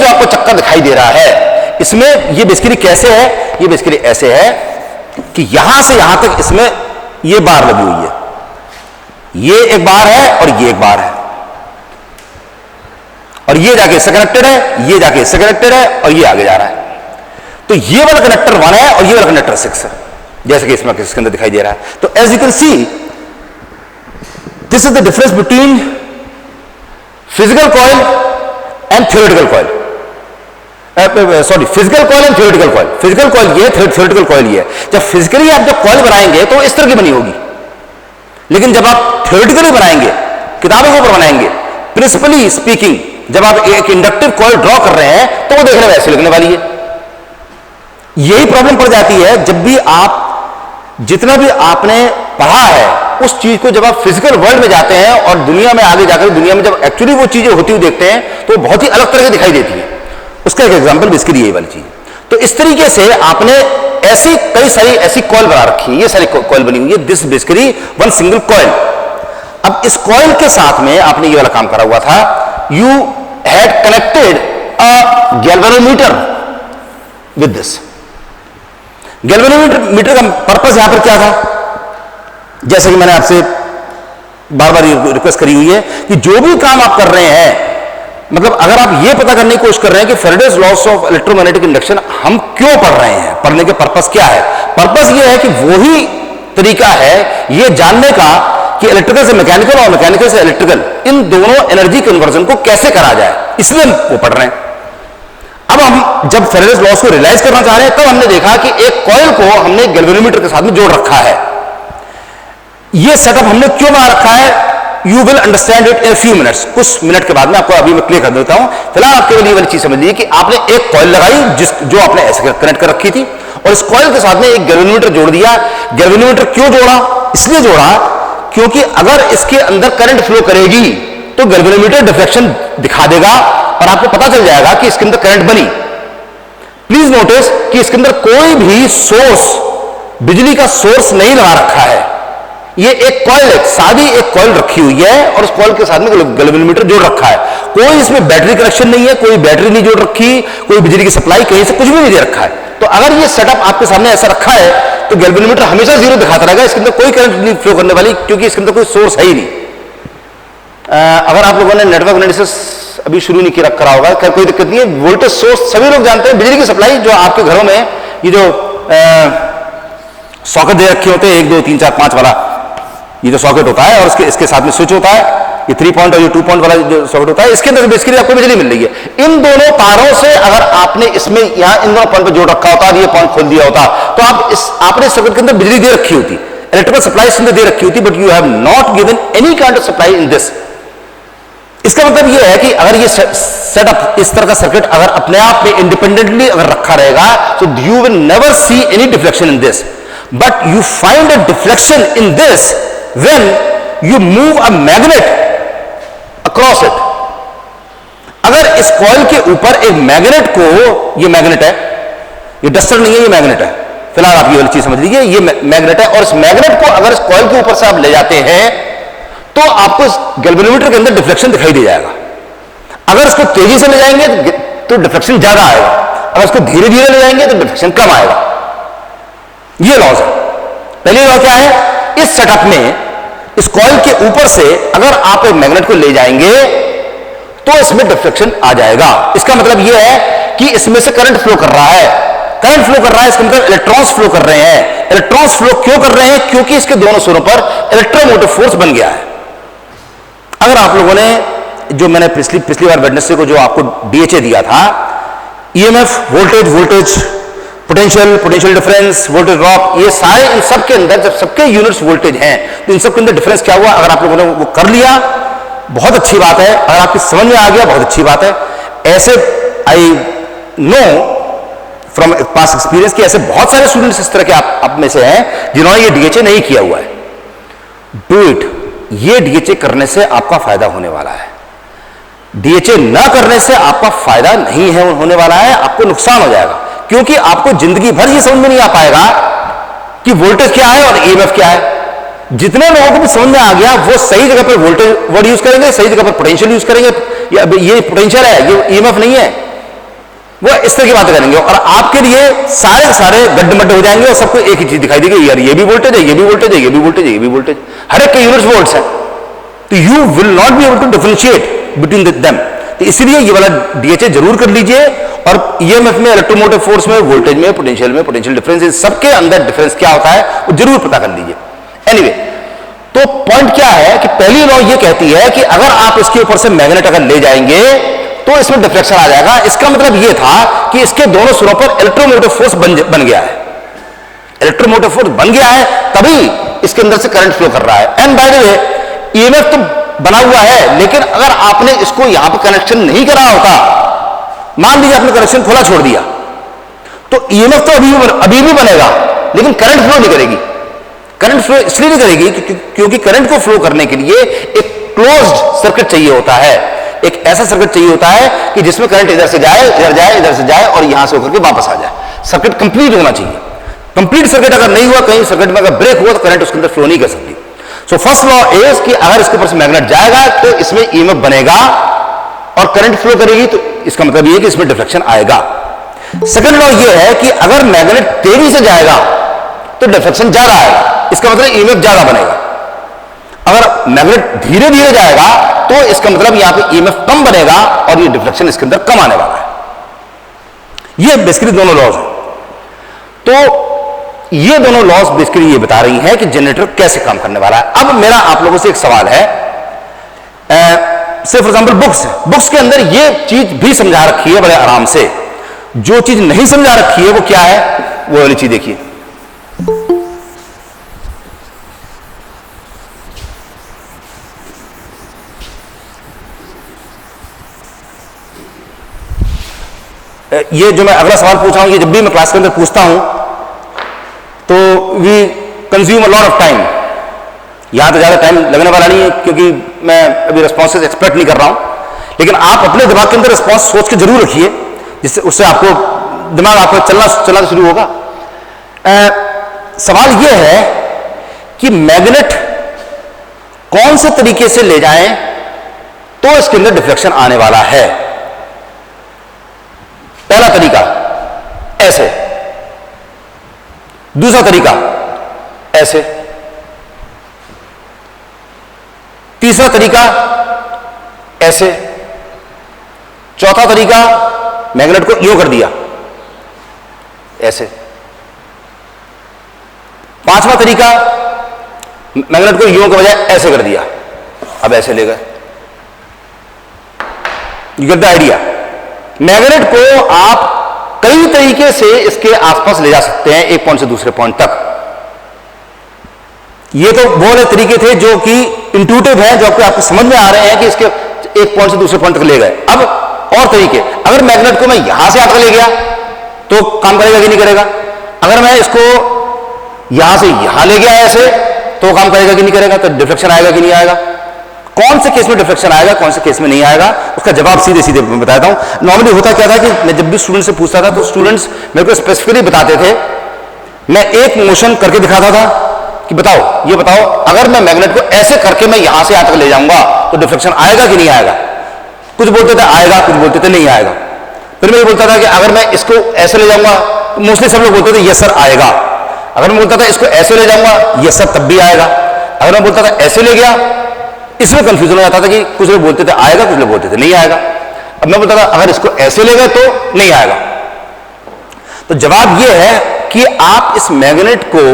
आपको चक्कर दिखाई दे रहा है, इसमें ये बेसिकली कैसे है, ये बेसिकली ऐसे है कि यहां से यहां तक इसमें ये बार लगी हुई है, ये एक बार है और ये एक बार है, और ये जाके इससे कनेक्टेड है, ये जाके इससे कनेक्टेड है, और ये आगे जा रहा है। तो ये वाला कनेक्टर 1 है और ये वाला कनेक्टर 6 है, जैसे कि इसमें इसके अंदर दिखाई दे रहा है। तो as you can see, this is the difference between physical coil and theoretical coil. Sorry, physical coil and theoretical coil. Physical coil ये, थ्योरेटिकल कॉइल ये। जब फिजिकली आप जब कॉइल बनाएंगे तो इस तरह की बनी होगी, लेकिन जब आप थ्योरेटिकली बनाएंगे, किताबों के ऊपर बनाएंगे, प्रिंसिपली स्पीकिंग, जब आप एक इंडक्टिव कॉइल ड्रॉ कर रहे हैं तो वो देखने में ऐसे लगने वाली है। यही प्रॉब्लम पड़ जाती है जब भी आप जितना भी आपने पढ़ा है उस चीज को जब आप फिजिकल वर्ल्ड में जाते हैं और दुनिया में आगे जाकर दुनिया में जब एक्चुअली वो चीजें होती हुई देखते हैं तो बहुत ही अलग तरह की दिखाई देती है। उसका एक एग्जांपल बेसिकली यही वाली चीज। तो इस तरीके से आपने ऐसी कई सारी ऐसी कॉइल बना रखी है, ये सारी कॉइल बनी हुई है, दिस बेसिकली 1 सिंगल कॉइल। अब इस कॉइल के साथ में आपने ये वाला काम करा हुआ था, you had connected a galvanometer with this. Galvanometer का पर्पस यहां पर क्या था, जैसे कि मैंने आपसे बार बार रिक्वेस्ट करी हुई है कि जो भी काम आप कर रहे हैं, मतलब अगर आप ये पता करने की कोशिश कर रहे हैं कि Faraday's loss of electromagnetic induction हम क्यों पढ़ रहे हैं, पढ़ने के पर्पस क्या है, पर्पस ये है कि वही तरीका है ये जानने का कि इलेक्ट्रिकल से मैकेनिकल और मैकेनिकल से इलेक्ट्रिकल इन दोनों एनर्जी कन्वर्जन को कैसे करा जाए, इसलिए हम वो पढ़ रहे हैं। अब हम जब फैराडेज लॉस को रियलाइज करना चाह रहे हैं तब हमने देखा कि एक कॉइल को हमने गैल्वेनोमीटर के साथ में जोड़ रखा है। ये सेटअप हमने क्यों बना रखा है, you will understand it in few minutes. कुछ मिनट के बाद में आपको अभी मैं क्लियर कर देता हूं। फिलहाल आप केवल ये वाली चीज समझ लीजिए कि आपने एक कॉइल लगाई जो आपने ऐसे कनेक्ट कर रखी थी, और इस कॉइल के साथ में एक गैल्वेनोमीटर जोड़ दिया। गैल्वेनोमीटर क्यों जोड़ा, इसलिए जोड़ा क्योंकि अगर इसके अंदर करंट फ्लो करेगी तो गैल्वेनोमीटर डिफ्लेक्शन दिखा देगा और आपको पता चल जाएगा कि इसके अंदर करंट बनी। प्लीज नोटिस कि इसके अंदर कोई भी सोर्स, बिजली का सोर्स नहीं लगा रखा है। ये एक कॉइल है, सादी एक कॉइल रखी हुई है और उस कॉइल के साथ में गैल्वेनोमीटर जोड़ रखा है। कोई इसमें बैटरी कनेक्शन नहीं है, कोई बैटरी नहीं जोड़ रखी, कोई बिजली की सप्लाई कहीं से कुछ भी नहीं दे रखा है। तो अगर ये सेटअप आपके सामने ऐसा रखा है तो गैल्वेनोमीटर हमेशा 0 दिखाता रहेगा, इसके अंदर कोई करंट नहीं फ्लो करने वाली, क्योंकि इसके अंदर कोई सोर्स है ही नहीं। अगर आप लोगों ने नेटवर्क एनालिसिस अभी शुरू नहीं किया करा होगा, कोई दिक्कत नहीं है। वोल्टेज सोर्स सभी लोग जानते हैं, बिजली की सप्लाई जो आपके घरों में ये जो सॉकेट दे रखे होते हैं 1 2 3 4 5 वाला, ये जो सॉकेट होता है और इसके साथ में स्विच होता है, ये 3 पॉइंट और ये 2 पॉइंट वाला जो सॉकेट होता है, इसके अंदर बेसिकली आपको बिजली मिल रही है। इन दोनों तारों से अगर आपने इसमें यहां इन दोनों पॉइंट पर जोड़ रखा होता, ये पॉइंट खोल दिया होता, तो आपने सॉकेट के अंदर बिजली दे रखी होती, इलेक्ट्रिकल सप्लाई इसके अंदर दे रखी होती, but you have not given any kind of supply in this. इसका मतलब यह है कि अगर ये सेटअप, इस तरह का सर्किट अगर अपने आप में इंडिपेंडेंटली अगर रखा रहेगा तो you will never see any deflection in this, but you find a deflection in this when you move a magnet across it. अगर इस कॉइल के ऊपर एक मैग्नेट को, ये मैग्नेट है, ये डस्टर नहीं है, ये मैग्नेट है, फिलहाल आप ये वाली चीज समझ लीजिए, ये मैग्नेट है, और इस मैग्नेट को अगर इस कॉइल के ऊपर से आप ले जाते हैं तो आपको गैल्वेनोमीटर के अंदर डिफ्लेक्शन दिखाई दे जाएगा। अगर इसको तेजी से ले जाएंगे तो डिफ्लेक्शन ज्यादा आएगा, अगर इसको धीरे धीरे ले जाएंगे तो डिफ्लेक्शन कम आएगा। ये लॉज है। पहली लॉ क्या है, इस सेटअप में इस कॉइल के ऊपर से अगर आप एक मैग्नेट को ले जाएंगे तो इसमें डिफ्लेक्शन आ जाएगा। इसका मतलब यह है कि इसमें से करंट फ्लो कर रहा है, करंट फ्लो कर रहा है, इसका मतलब इलेक्ट्रॉन्स फ्लो कर रहे हैं। इलेक्ट्रॉन्स फ्लो क्यों कर रहे हैं, क्योंकि इसके दोनों सिरों पर इलेक्ट्रोमोटिव फोर्स बन गया है। अगर आप लोगों ने, जो मैंने पिछली बार वेडनेसडे को जो आपको डीएचए दिया था, EMF voltage potential, potential difference, voltage drop, ये सारे इन सब के अंदर जब सबके यूनिट्स वोल्टेज हैं तो इन सब के अंदर डिफरेंस क्या हुआ, अगर आप लोगों ने वो कर लिया बहुत अच्छी बात है, अगर आपकी समझ में आ गया बहुत अच्छी बात है। ऐसे I know from past experience कि ऐसे बहुत सारे स्टूडेंट्स इस तरह के आप में से हैं जिन्होंने ये डीएचए नहीं किया हुआ है। डू इट, ये डीएचए करने से आपका फायदा होने वाला है। डीएचए ना करने से आपका फायदा नहीं है होने वाला है, आपको नुकसान हो जाएगा, क्योंकि आपको जिंदगी भर ये समझ में नहीं आ पाएगा कि वोल्टेज क्या है और ईएमएफ क्या है। जितने लोगों को भी समझ में आ गया वो सही जगह पर वोल्टेज वर्ड यूज करेंगे, सही जगह पर पोटेंशियल यूज करेंगे, ये पोटेंशियल है, ये ईएमएफ नहीं है, वो इस तरह की बातें करेंगे और आपके लिए सारे सारे गड्ढे मड्ढे हो जाएंगे और सबको एक ही चीज दिखाई देगी, यार ये भी वोल्टेज है, ये भी वोल्टेज है, ये भी वोल्टेज है, ये भी वोल्टेज, हर एक के यूनिट्स वोल्ट्स है। तो you will not be able to differentiate between them. तो इसलिए ये वाला डीएचए जरूर कर लीजिए और ईएमएफ में, इलेक्ट्रोमोटिव फोर्स में, वोल्टेज में, पोटेंशियल डिफरेंस, इन सबके अंदर डिफरेंस क्या होता है वो जरूर पता कर लीजिए। एनीवे, तो पॉइंट क्या है कि पहली लॉ ये कहती है कि अगर आप इसके ऊपर से मैग्नेट अगर ले जाएंगे तो इसमें डिफ्लेक्शन आ जाएगा। इसका मतलब यह था कि इसके दोनों सिरों पर इलेक्ट्रोमोटिव फोर्स बन गया है, इलेक्ट्रोमोटिव फोर्स बन गया है, तभी इसके अंदर से करंट फ्लो कर रहा है। And by the way, EMF तो बना हुआ है, लेकिन अगर आपने इसको यहां पर कनेक्शन नहीं करा होता, मान लीजिए आपने कनेक्शन खुला छोड़ दिया, तो ईएमएफ तो अभी भी बनेगा, लेकिन करंट फ्लो नहीं करेगी। करंट फ्लो इसलिए नहीं करेगी क्योंकि करंट को फ्लो करने के लिए एक क्लोज्ड सर्किट चाहिए होता है, एक ऐसा सर्किट चाहिए होता है कि जिसमें करंट इधर से जाए, इधर जाए, इधर से जाए और यहां से होकर के वापस आ जाए। सर्किट कंप्लीट होना चाहिए। कंप्लीट सर्किट अगर नहीं हुआ, कहीं सर्किट में अगर ब्रेक हुआ तो करंट उसके अंदर फ्लो नहीं कर सकती। सो फर्स्ट लॉ इज कि अगर इसके ऊपर से मैग्नेट जाएगा तो इसमें ईएमएफ बनेगा और करंट फ्लो करेगी, तो इसका मतलब ये है कि इसमें डिफ्लेक्शन आएगा। सेकंड लॉ ये है कि अगर मैग्नेट तेजी से जाएगा तो डिफ्लेक्शन ज्यादा आएगा, इसका मतलब ईएमएफ ज्यादा बनेगा। अगर मैग्नेट धीरे धीरे जाएगा तो इसका मतलब यहां पे ईएमएफ कम बनेगा और ये डिफ्लेक्शन इसके अंदर कम आने वाला है। ये बेसिकली दोनों लॉज हैं। तो ये दोनों लॉज बेसिकली ये बता रही हैं कि जनरेटर कैसे काम करने वाला है। अब मेरा आप लोगों से एक सवाल है, से फॉर एग्जांपल बुक्स के अंदर ये चीज भी समझा रखी है बड़े आराम से, जो चीज नहीं समझा रखी है वो क्या है, वो वाली चीज देखिए। ये जो मैं अगला सवाल पूछ रहा हूं, ये जब भी मैं क्लास के अंदर पूछता हूं तो we consume a lot of time. यहां तो ज्यादा टाइम लगने वाला नहीं है क्योंकि मैं अभी रिस्पॉन्सेस एक्सपेक्ट नहीं कर रहा हूं, लेकिन आप अपने दिमाग के अंदर रिस्पॉन्स सोच के जरूर रखिए, जिससे उससे आपको दिमाग आपका चलना शुरू होगा। सवाल यह है कि मैग्नेट कौन से तरीके से ले जाएं तो इसके अंदर डिफ्लेक्शन आने वाला है। पहला तरीका ऐसे, दूसरा तरीका ऐसे, तीसरा तरीका ऐसे, चौथा तरीका मैग्नेट को यूं कर दिया ऐसे, पांचवा तरीका मैग्नेट को यूं के बजाय ऐसे कर दिया, अब ऐसे ले गए। You get the idea. Magnet को आप कई तरीके से इसके आसपास ले जा सकते हैं, एक पॉइंट से दूसरे पॉइंट तक। ये तो वो वाले तरीके थे जो कि इंट्यूटिव है, जो आपको समझ में आ रहे हैं कि इसके एक पॉइंट से दूसरे पॉइंट तक ले गए। अब और तरीके, अगर मैग्नेट को मैं यहां से आकर ले गया तो काम करेगा कि नहीं करेगा, अगर मैं इसको यहां से यहां ले गया ऐसे तो काम करेगा कि नहीं करेगा, तो डिफ्लेक्शन आएगा कि नहीं आएगा, कौन से केस में डिफ्लेक्शन आएगा, कौन से केस में नहीं आएगा, उसका जवाब सीधे सीधे मैं बताता हूं। नॉर्मली होता क्या था कि मैं जब भी स्टूडेंट से पूछता था तो स्टूडेंट्स मेरे को स्पेसिफिकली बताते थे, मैं एक मोशन करके दिखाता था कि बताओ, ये बताओ अगर मैं मैग्नेट को ऐसे करके मैं यहां से यहां तक ले जाऊंगा तो डिफ्लेक्शन आएगा कि नहीं आएगा। कुछ बोलते थे आएगा, कुछ बोलते थे नहीं आएगा। फिर मैं बोलता था कि अगर मैं इसको ऐसे ले जाऊंगा, तो मोस्टली सब लोग बोलते थे यस सर आएगा। अगर मैं बोलता था इसको ऐसे ले जाऊंगा, यस सर तब भी आएगा। अगर मैं बोलता था ऐसे ले गया, इसमें कंफ्यूजन हो जाता था कि कुछ लोग बोलते थे आएगा, कुछ लोग बोलते थे नहीं आएगा। अब मैं बोलता था अगर इसको ऐसे ले गए तो नहीं आएगा। तो जवाब यह है कि आप इस मैग्नेट को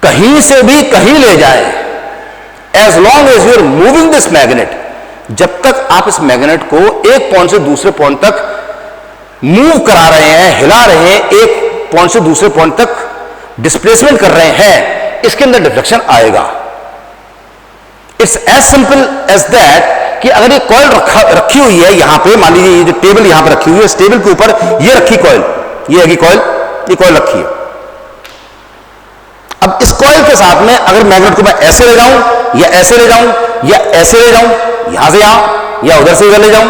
कहीं से भी कहीं ले जाएं, as long as you are moving this magnet, जब तक आप इस मैग्नेट को एक पॉइंट से दूसरे पॉइंट तक मूव करा रहे हैं, हिला रहे हैं, एक पॉइंट से दूसरे पॉइंट तक डिस्प्लेसमेंट कर रहे हैं, इसके अंदर डिफ्लेक्शन आएगा। It's as simple as that कि अगर ये कॉइल रखी हुई है यहां पे, मान लीजिए ये जो टेबल यहां पे रखी हुई है, इस टेबल के ऊपर ये रखी कॉइल, ये है कॉइल, ये कॉइल रखी है। अब इस कॉइल के साथ में अगर मैग्नेट को मैं ऐसे ले जाऊं या ऐसे ले जाऊं या ऐसे ले जाऊं, यहां से यहां या उधर से उधर ले जाऊं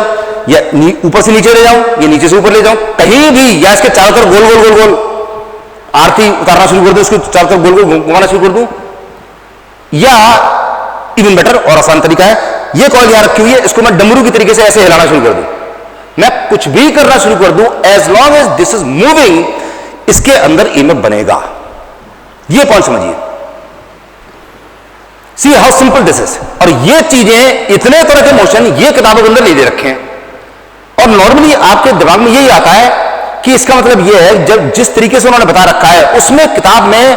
या ऊपर से नीचे ले जाऊं या नीचे से ऊपर ले जाऊं, कहीं भी, या इसके चारों तरफ गोल गोल गोल गोल आरती उतारना शुरू कर दूं, इसको चारों तरफ गोल गोल घुमाना शुरू कर दूं, या इवन बेटर और आसान तरीका है, ये कॉइल यहां रखी हुई है, इसको मैं डमरू की तरीके से ऐसे हिलाना शुरू कर दूं, मैं कुछ भी करना शुरू कर दूं, as long as this is moving, इसके अंदर ईएमएफ बनेगा। ये पॉइंट समझिए, see how simple this is. और ये चीजें, इतने तरह के मोशन ये किताबों के अंदर नहीं दे रखे हैं, और नॉर्मली आपके दिमाग में यही आता है कि इसका मतलब ये है, जब जिस तरीके से उन्होंने बता रखा है उसमें किताब में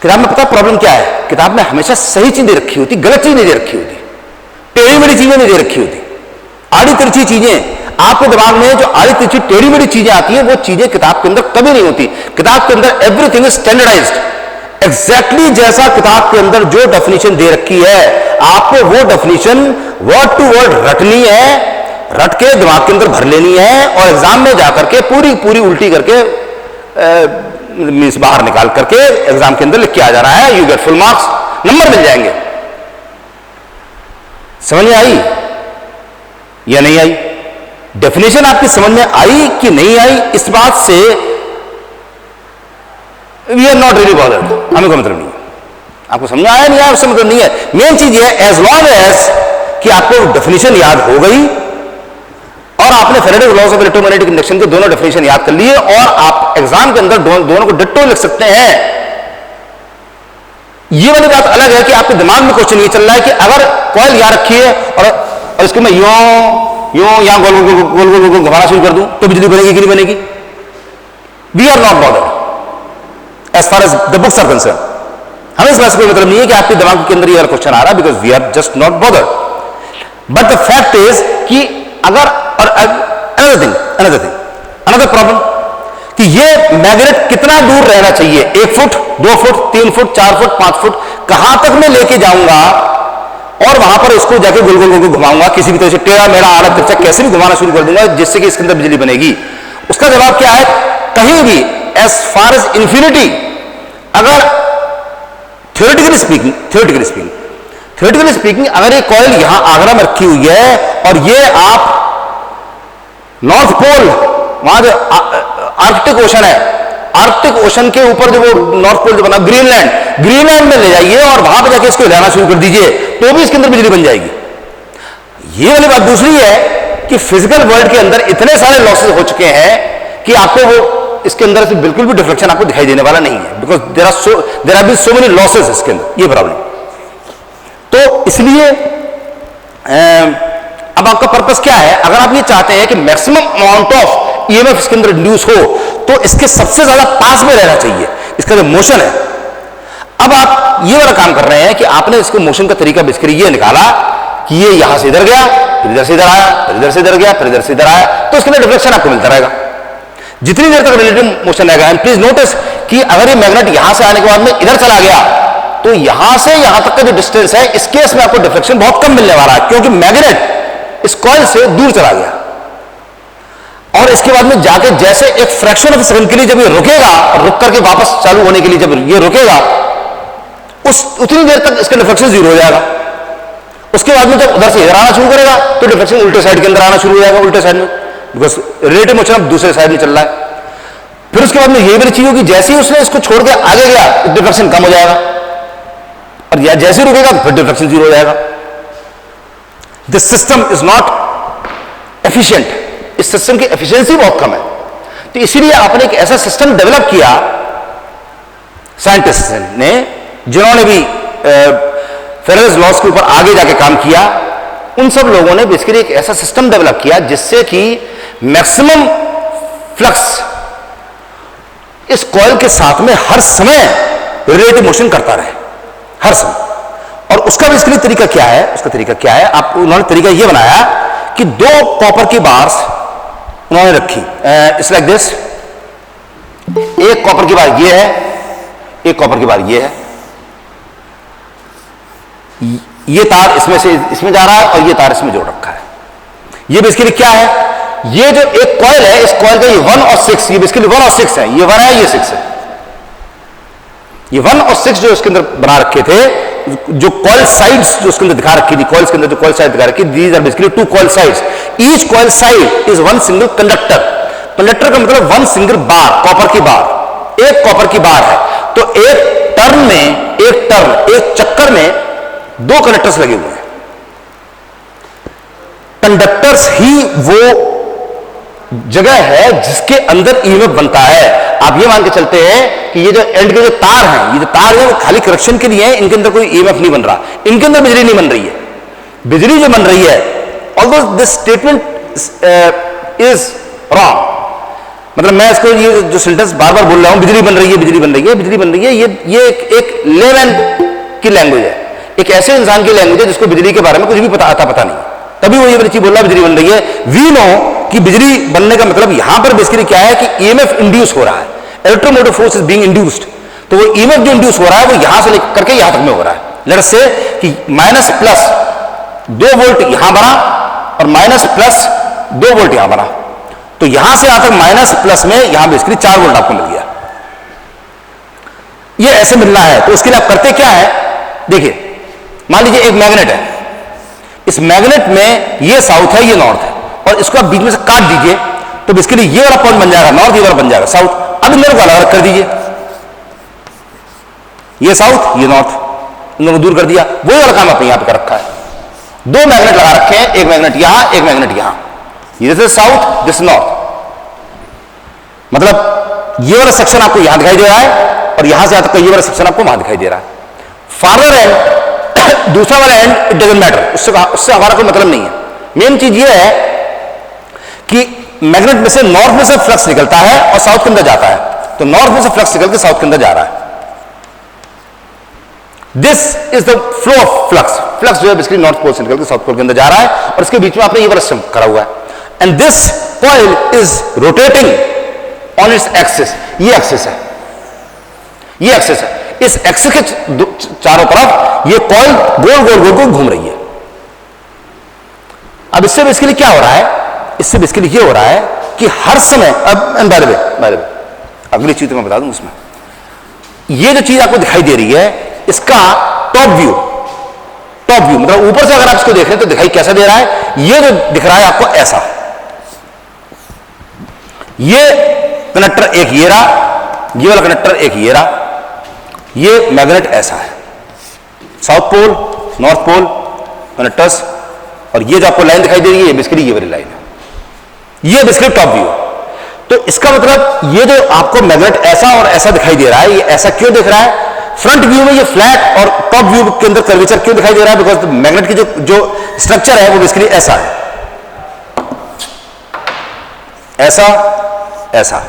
पता प्रॉब्लम क्या है, किताब में हमेशा सही चीज दे रखी होती, गलत चीज नहीं दे रखी होती, टेढ़ी मेढ़ी चीजें नहीं दे रखी होती, आड़ी तिरछी चीजें। आपके दिमाग में जो आड़ी तिरछी टेढ़ी मेढ़ी चीजें आती हैं, वो चीजें किताब के अंदर कभी नहीं होती। किताब के अंदर एवरीथिंग इज स्टैंडर्डाइज्ड, एग्जैक्टली जैसा किताब के अंदर जो डेफिनेशन दे रखी है, आपको वो डेफिनेशन वर्ड टू वर्ड रटनी है, रट के दिमाग के अंदर भर लेनी है, और एग्जाम में जाकर के पूरी पूरी उल्टी करके मीन्स बाहर निकाल करके एग्जाम के अंदर लिख के आ जा रहा है, you get full marks, number मिल जाएंगे। समझ में आई या नहीं आई? डेफिनेशन आपकी समझ में आई कि नहीं आई, इस बात से we are not really bothered, हमें कोई मतलब नहीं है। आपको समझ में आया नहीं आया उससे मतलब नहीं है। मेन चीज ये है, एज लॉन्ग एज कि आपको डेफिनेशन याद हो गई और आपने Faraday's laws of electromagnetic induction के दोनों डेफिनेशन याद कर लिए, और आप एग्जाम के अंदर दोनों को डिट्टो लिख सकते हैं। ये वाली बात अलग है कि आपके दिमाग में क्वेश्चन ये चल रहा है कि अगर कॉइल यहां रखी है और इसको मैं यूं यहां गोल गोल गोल गोल गोल घुमाना शुरू कर दूं, तो बिजली बनेगी कि नहीं बनेगी? We are not bothered as far as the books are concern. हमें इस बात से कोई मतलब नहीं है कि आपके दिमाग के अंदर ये क्वेश्चन आ रहा है, because we are just not bothered. But the fact is कि अगर, और अनदर प्रॉब्लम कि ये मैग्नेट कितना दूर रहना चाहिए, 1 foot, 2 foot, 3 foot, 4 foot, 5 foot, कहां तक मैं लेके जाऊंगा और वहां पर उसको जाके गोल गोल गोल घुमाऊंगा, किसी भी तरह से टेढ़ा मेढ़ा आड़ा तिरछा कैसे भी घुमाना शुरू कर दूंगा जिससे कि इसके अंदर बिजली बनेगी। उसका जवाब क्या है? कहीं भी, एज फार एज इंफिनिटी, अगर थ्योरेटिकली स्पीकिंग अगर ये कॉइल यहां आगरा में रखी हुई है और ये आप नॉर्थ पोल, वहां जो आर्कटिक ओशन है, आर्कटिक ओशन के ऊपर जो वो नॉर्थ पोल जो बना ग्रीनलैंड में ले जाइए और वहां पर जाके इसको हिलाना शुरू कर दीजिए, तो भी इसके अंदर बिजली बन जाएगी। ये वाली बात दूसरी है कि फिजिकल वर्ल्ड के अंदर इतने सारे लॉसेस हो चुके हैं कि आपको वो इसके अंदर से बिल्कुल भी डिफ्लेक्शन आपको दिखाई देने वाला नहीं है, because there are been so many losses इसके अंदर, ये प्रॉब्लम। तो इसलिए अब आपका पर्पस क्या है? अगर आप ये चाहते हैं कि मैक्सिमम अमाउंट ऑफ ईएमएफ इसके अंदर इंड्यूस हो, तो इसके सबसे ज्यादा पास में रहना चाहिए इसका जो मोशन है। अब आप ये वाला काम कर रहे हैं कि आपने इसको मोशन का तरीका बेसिकली ये निकाला कि ये यहां से इधर गया, फिर इधर से इधर आया, फिर इधर से इधर गया, फिर इधर से इधर आया, तो इसके अंदर डिफ्लेक्शन आपको मिलता रहेगा जितनी देर तक रिलेटिव मोशन रहेगा। एंड प्लीज नोटिस कि अगर ये मैग्नेट यहां से आने के बाद में इधर चला गया, तो यहां से यहां तक का जो डिस्टेंस है, इस केस में आपको डिफ्लेक्शन बहुत कम मिलने वाला है, क्योंकि मैग्नेट इस कॉइल से दूर चला गया। और इसके बाद में जाके जैसे एक फ्रैक्शन ऑफ सेकंड के लिए जब ये रुकेगा, रुक करके वापस चालू होने के लिए जब ये रुकेगा, उतनी देर तक इसका डिफ्लेक्शन 0 हो जाएगा। उसके बाद में जब उधर से इधर आना शुरू करेगा, तो डिफ्लेक्शन उल्टे साइड के अंदर आना शुरू हो जाएगा, उल्टे साइड में, बिकॉज रिलेटिव मोशन अब दूसरे साइड में चल रहा है। फिर उसके बाद में ये भी चीज होगी, जैसे ही उसने इसको छोड़ के आगे गया, डिफ्लेक्शन कम हो जाएगा, और या जैसे रुकेगा फिर डिफ्लेक्शन 0 हो जाएगा। This system is not efficient, इस सिस्टम की एफिशिएंसी बहुत कम है। तो इसीलिए आपने एक ऐसा सिस्टम डेवलप किया साइंटिस्ट ने, जिन्होंने भी फेरेडेज लॉज के ऊपर आगे जाके काम किया, उन सब लोगों ने बेसिकली एक ऐसा सिस्टम डेवलप किया जिससे कि मैक्सिमम फ्लक्स इस कॉइल के साथ में हर समय रिलेटिव मोशन करता रहे, हर समय। और उसका बेसिकली तरीका क्या है? उसका तरीका क्या है? आप उन्होंने तरीका यह बनाया कि 2 कॉपर की बार्स उन्होंने रखी, इट्स लाइक दिस। एक कॉपर की वायर ये है, एक कॉपर की वायर ये है, ये तार इसमें से इसमें जा रहा है और ये तार इसमें जोड़ रखा है। ये बेसिकली क्या है, ये जो एक कॉइल है, इस कॉइल का ये 1 और 6, ये बेसिकली 1 और 6 है, ये 1 है, ये 6 है। ये 1 और 6 जो इसके अंदर बना रखे थे, जो कॉइल साइड्स जो उसके अंदर दिखा रखी थी, कॉइल्स के अंदर जो कॉइल साइड दिखा रखी, these are basically 2 coil sides. Each coil side is 1 single conductor. Conductor का मतलब 1 सिंगल बार, कॉपर की बार, एक कॉपर की बार है। तो एक टर्न में, एक चक्कर में 2 कंडक्टर्स लगे हुए हैं। कंडक्टर्स ही वो जगह है जिसके अंदर ईएमएफ बनता है। आप ये मान के चलते हैं कि ये जो एंड के जो तार हैं, ये जो तार है वो खाली करेक्शन के लिए है, इनके अंदर कोई ईएमएफ नहीं बन रहा, इनके अंदर बिजली नहीं बन रही है। बिजली जो बन रही है, although this statement is wrong, मतलब मैं इसको ये जो सेंटेंस बार बार बोल रहा हूं, बिजली बन रही है, बिजली बन रही है, बिजली बन रही है, ये एक लेमैन की लैंग्वेज है, एक ऐसे इंसान की लैंग्वेज है जिसको बिजली के बारे में कुछ भी पता नहीं, तभी वो ये वाली चीज बोल रहा है बिजली बन रही है। वी नो कि बिजली बनने का मतलब यहां पर बेसिकली क्या है कि ईएमएफ इंड्यूस हो रहा है, electromotive force is being induced. तो वो ईएमएफ जो इंड्यूस हो रहा है वो यहां से लेकर करके यहां तक में हो रहा है। लेट्स से कि माइनस प्लस 2 वोल्ट यहां बना और माइनस प्लस 2 वोल्ट यहां बना, तो यहां से यहां तक माइनस प्लस में यहां बेसिकली 4 वोल्ट आपको मिल गया। ये ऐसे मिलना है तो उसके लिए आप करते क्या है, देखिए मान लीजिए एक मैग्नेट है, इस मैग्नेट में ये साउथ है, ये नॉर्थ है, और इसको आप बीच में से काट दीजिए तो बेसिकली ये वाला पॉइंट बन जाएगा नॉर्थ, ये वाला बन जाएगा साउथ। अब इन दोनों को अलग अलग कर दीजिए, ये साउथ ये नॉर्थ, इन दोनों को दूर कर दिया। वही वाला काम आपने यहां पर कर रखा है, 2 मैग्नेट लगा रखे हैं, एक मैग्नेट यहां, एक मैग्नेट यहां, ये दिस साउथ दिस नॉर्थ। मतलब ये वाला सेक्शन आपको यहां दिखाई दे रहा है और यहां से यहां तक का ये वाला सेक्शन आपको वहां दिखाई दे रहा है। फार्दर एंड दूसरा वाला एंड इट डजंट मैटर, उससे हमारा कोई मतलब नहीं है। मेन चीज ये है कि मैग्नेट में से नॉर्थ में से फ्लक्स निकलता है और साउथ के अंदर जाता है, तो नॉर्थ में से फ्लक्स निकल के साउथ के अंदर जा रहा है। This is the flow of flux. Flux जो है बेसिकली नॉर्थ पोल से निकल के साउथ पोल के अंदर जा रहा है और इसके बीच में आपने ये वाला सिस्टम करा हुआ है। And this coil is rotating on its axis. ये एक्सिस है, ये एक्सिस है, इस एक्सिस के चारों तरफ ये कॉइल गोल गोल गोल गोल घूम रही है। अब इससे बेसिकली क्या हो रहा है, इससे बेसिकली ये हो रहा है कि हर समय, अब बाय द वे अगली चीज तो मैं बता दूं उसमें, ये जो चीज आपको दिखाई दे रही है इसका टॉप व्यू मतलब ऊपर से अगर आप इसको देख रहे हैं तो दिखाई कैसा दे रहा है, ये जो दिख रहा है आपको ऐसा, ये कनेक्टर एक ये रहा, ये वाला कनेक्टर एक ये रहा, ये मैग्नेट ऐसा है, south pole north pole connectors, और ये जो आपको लाइन दिखाई दे रही है ये बेसिकली ये वाली लाइन है, ये बेसिकली टॉप व्यू। तो इसका मतलब ये जो आपको मैग्नेट ऐसा और ऐसा दिखाई दे रहा है, ये ऐसा क्यों दिख रहा है, फ्रंट व्यू में ये फ्लैट और टॉप व्यू के अंदर कर्वेचर क्यों दिखाई दे रहा है, बिकॉज मैग्नेट की जो स्ट्रक्चर है वो बेसिकली ऐसा है, ऐसा ऐसा।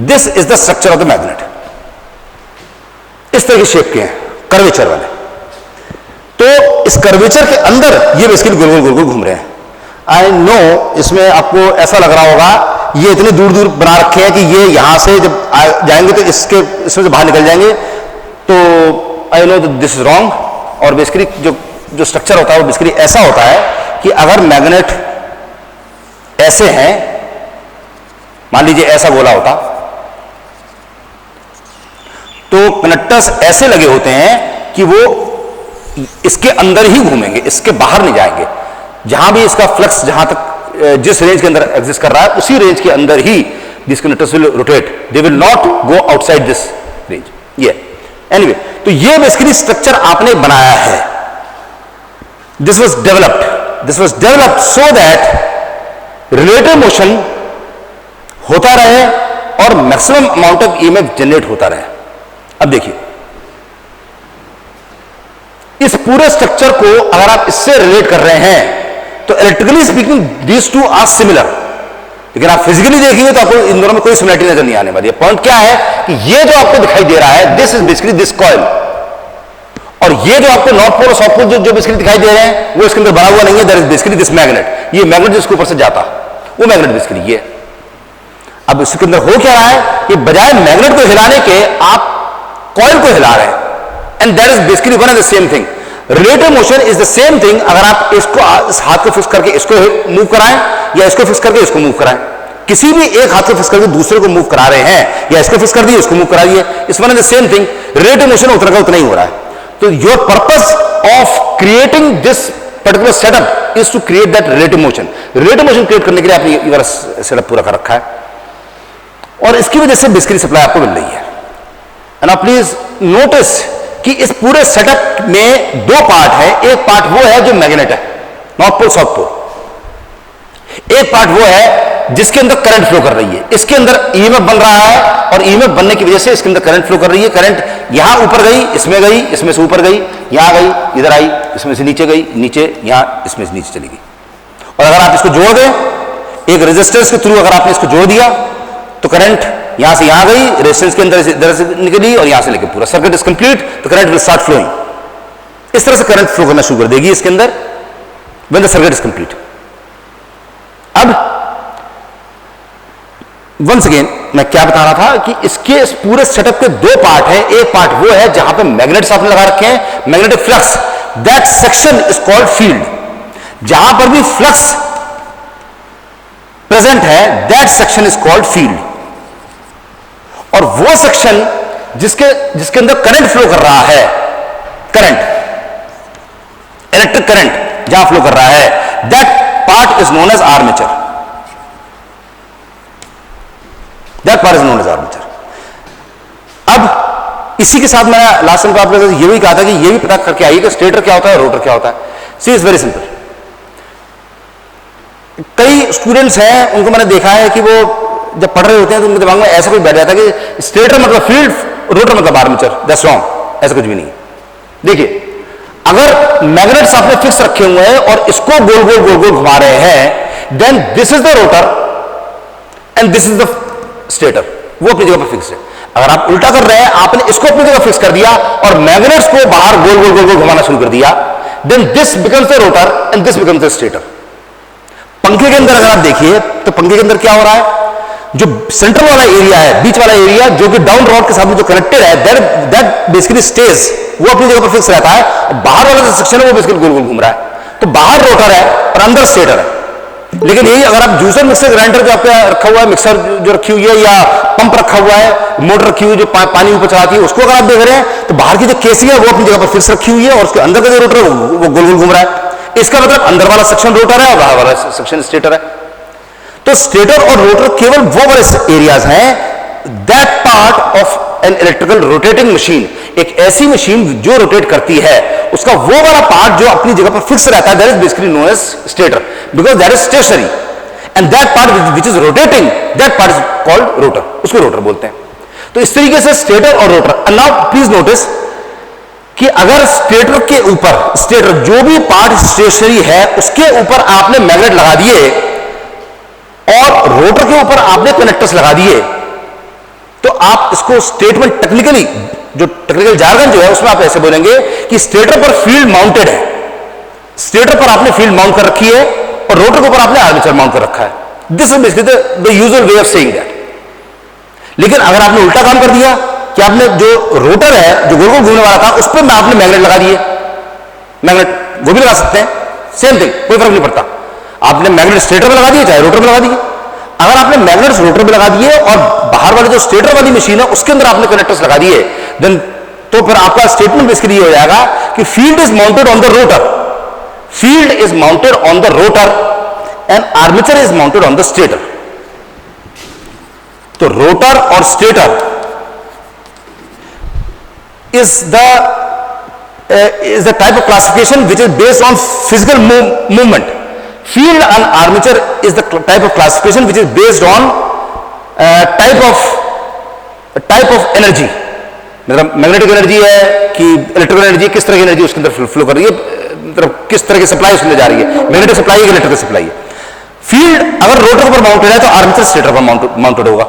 This is the structure of the magnet. इस तरह के शेप के हैं कर्वेचर वाले, तो इस कर्वेचर के अंदर ये बेसिकली गोल गोल गोल गोल घूम रहे हैं। आई नो इसमें आपको ऐसा लग रहा होगा ये इतने दूर दूर बना रखे हैं कि ये यहां से जब जाएंगे तो इसमें से बाहर निकल जाएंगे, तो I know this is wrong. और बेसिकली जो स्ट्रक्चर होता है वो बेसिकली ऐसा होता है कि अगर मैग्नेट ऐसे हैं, मान लीजिए ऐसा गोला होता, तो कनेक्टर्स ऐसे लगे होते हैं कि वो इसके अंदर ही घूमेंगे, इसके बाहर नहीं जाएंगे। जहां भी इसका फ्लक्स जहां तक जिस रेंज के अंदर एग्जिस्ट कर रहा है उसी रेंज के अंदर ही this connectors will rotate, they will not go outside this range. ये एनीवे, तो ये बेसिकली स्ट्रक्चर आपने बनाया है। This was developed so that relative motion होता रहे और maximum amount of EMF generate होता रहे। अब देखिए इस पूरे स्ट्रक्चर को अगर आप इससे रिलेट कर रहे हैं तो electrically speaking these two are similar, लेकिन आप फिजिकली देखेंगे तो आपको इन दोनों में कोई सिमिलरिटी नजर नहीं आने वाली है। पॉइंट क्या है कि ये जो आपको दिखाई दे रहा है this is basically this coil, और ये जो आपको नॉर्थ पोल और साउथ पोल जो बेसिकली दिखाई दे रहे हैं वो इसके अंदर बना हुआ नहीं है, that is basically this magnet. ये मैग्नेट जिसके ऊपर से जाता, वो मैग्नेट बेसिकली ये है। अब इसके अंदर हो क्या रहा है कि बजाय मैग्नेट को हिलाने के आप कॉइल को हिला रहे हैं, and that is basically one and the same thing. Relative motion is the same thing. अगर आप इसको इस हाथ को फिक्स करके इसको मूव कराएं या इसको फिक्स करके इसको मूव कराएं, किसी भी एक हाथ को फिक्स करके दूसरे को मूव करा रहे हैं, या इसको फिक्स कर दिए इसको मूव करा दिए, is one and the same thing. Relative motion उतना का उतना ही हो रहा है। तो your purpose of creating this particular setup is to create that relative motion. Relative motion create करने के लिए आपने ये वाला सेटअप पूरा कर रखा है, और इसकी वजह से बेसिकली सप्लाई आपको मिल रही है। एंड आप प्लीज नोटिस कि इस पूरे सेटअप में दो पार्ट है। एक पार्ट वो है जो मैग्नेट है, नॉर्थ पोल साउथ पोल। एक पार्ट वो है जिसके अंदर करंट फ्लो कर रही है। इसके अंदर ईएमएफ बन रहा है, और ईएमएफ बनने की वजह से इसके अंदर करंट फ्लो कर रही है। करंट यहां ऊपर गई, इसमें गई, इसमें से ऊपर गई, यहां गई, इधर आई, इसमें से नीचे गई, नीचे यहां, इसमें से नीचे चली गई। और अगर आप इसको जोड़ दें, एक रेजिस्टेंस के थ्रू अगर आपने इसको जोड़ दिया, तो करंट यहां से यहां गई, रेजिस्टेंस के अंदर इधर से निकली, और यहां से लेकर पूरा सर्किट इज कंप्लीट। तो करंट विल स्टार्ट फ्लोइंग। इस तरह से करंट फ्लो करना शुरू कर देगी इसके अंदर when the circuit is complete. अब वंस अगेन मैं क्या बता रहा था कि इसके इस पूरे सेटअप के दो पार्ट है। एक पार्ट वो है जहां पे मैग्नेट्स आपने लगा रखे हैं, magnetic flux, that section is called field. जहां पर भी फ्लक्स प्रेजेंट है, that section is called field. और वो सेक्शन जिसके अंदर करंट फ्लो कर रहा है, करंट, इलेक्ट्रिक करंट जहां फ्लो कर रहा है, that part is known as armature. That part is known as armature. अब इसी के साथ मैं लास्ट टाइम आपके साथ ये भी कहा था कि ये भी पता करके आइए कि स्टेटर क्या होता है, रोटर क्या होता है। सी इज वेरी सिंपल। कई स्टूडेंट्स हैं, उनको मैंने देखा है कि वो जब पढ़ रहे होते हैं तो उनके दिमाग में ऐसा कुछ बैठ जाता है कि स्टेटर मतलब फील्ड, रोटर मतलब आर्मेचर। दैट्स रॉन्ग, ऐसा कुछ भी नहीं है। देखिए, अगर मैग्नेट्स आपने फिक्स रखे हुए हैं और इसको गोल गोल गोल गोल घुमा रहे हैं, then this is the rotor and this is the stator. वो अपनी जगह पर फिक्स है। अगर आप उल्टा कर रहे हैं, आपने इसको अपनी जगह फिक्स कर दिया और मैग्नेट्स को बाहर गोल गोल गोल गोल घुमाना शुरू कर दिया, then this becomes the rotor and this becomes the stator. पंखे के अंदर अगर आप देखिए तो पंखे के अंदर क्या हो रहा है, जो सेंटर वाला एरिया है, बीच वाला एरिया जो कि डाउन रॉड के साथ में जो कनेक्टेड है, दैट बेसिकली स्टेज, वो अपनी जगह पर फिक्स रहता है। और बाहर वाला जो सेक्शन है वो बेसिकली गोल गोल घूम रहा है। तो बाहर रोटर है और अंदर स्टेटर है। लेकिन यही अगर आप जूसर मिक्सर ग्राइंडर जो आपका रखा हुआ है, मिक्सर जो रखी हुई है, या पंप रखा हुआ है, मोटर रखी हुई है जो पानी ऊपर चलाती है, उसको अगर आप देख रहे हैं तो बाहर की जो केसी है वो अपनी जगह पर फिक्स रखी हुई है, और उसके अंदर का जो रोटर है वो गोल गोल घूम रहा है। इसका मतलब अंदर वाला सेक्शन रोटर है और बाहर वाला सेक्शन स्टेटर है। तो स्टेटर और रोटर केवल वो वाले एरियाज हैं, that part of an electrical rotating machine, एक ऐसी मशीन जो रोटेट करती है, उसका वो वाला पार्ट जो अपनी जगह पर फिक्स रहता है, that is basically known as stator, because that is stationary, and that part which is rotating, that part is called rotor, उसको रोटर बोलते हैं। तो इस तरीके से स्टेटर और rotor. And now please notice कि अगर स्टेटर के ऊपर, स्टेटर जो भी पार्ट स्टेशनरी है उसके ऊपर आपने मैग्नेट लगा दिए और रोटर के ऊपर आपने कनेक्टर्स लगा दिए, तो आप इसको स्टेटमेंट टेक्निकली, जो टेक्निकल जार्गन जो है उसमें आप ऐसे बोलेंगे कि स्टेटर पर फील्ड माउंटेड है, स्टेटर पर आपने फील्ड माउंट कर रखी है और रोटर के ऊपर आपने आर्मेचर माउंट कर रखा है। This is basically the usual way of saying that. लेकिन अगर आपने उल्टा काम कर दिया कि आपने जो रोटर है जो गोल गोल घूमने वाला था उस पर आपने मैग्नेट लगा दिए, मैग्नेट वो भी लगा सकते हैं, सेम थिंग, कोई फर्क नहीं पड़ता। आपने मैग्नेट स्टेटर में लगा दिए चाहे रोटर में लगा दिए। अगर आपने मैग्नेट्स रोटर में लगा दिए और बाहर वाले जो स्टेटर वाली मशीन है उसके अंदर आपने कनेक्टर्स लगा दिए, देन तो फिर आपका स्टेटमेंट बेसिकली ये हो जाएगा कि field is mounted on the rotor, field is mounted on the rotor and armature is mounted on the stator. तो रोटर और stator is the type of classification which is based on physical movement. Field and armature is the type of classification which is based on type of energy. मतलब magnetic energy है कि electrical energy, किस तरह की energy उसके अंदर flow कर रही है, मतलब किस तरह की सप्लाई उसके अंदर जा रही है, मैग्नेटिक सप्लाई है, इलेक्ट्रिकल सप्लाई है। फील्ड अगर रोटर पर माउंटेड है तो आर्मेचर स्टेटर पर माउंटेड होगा।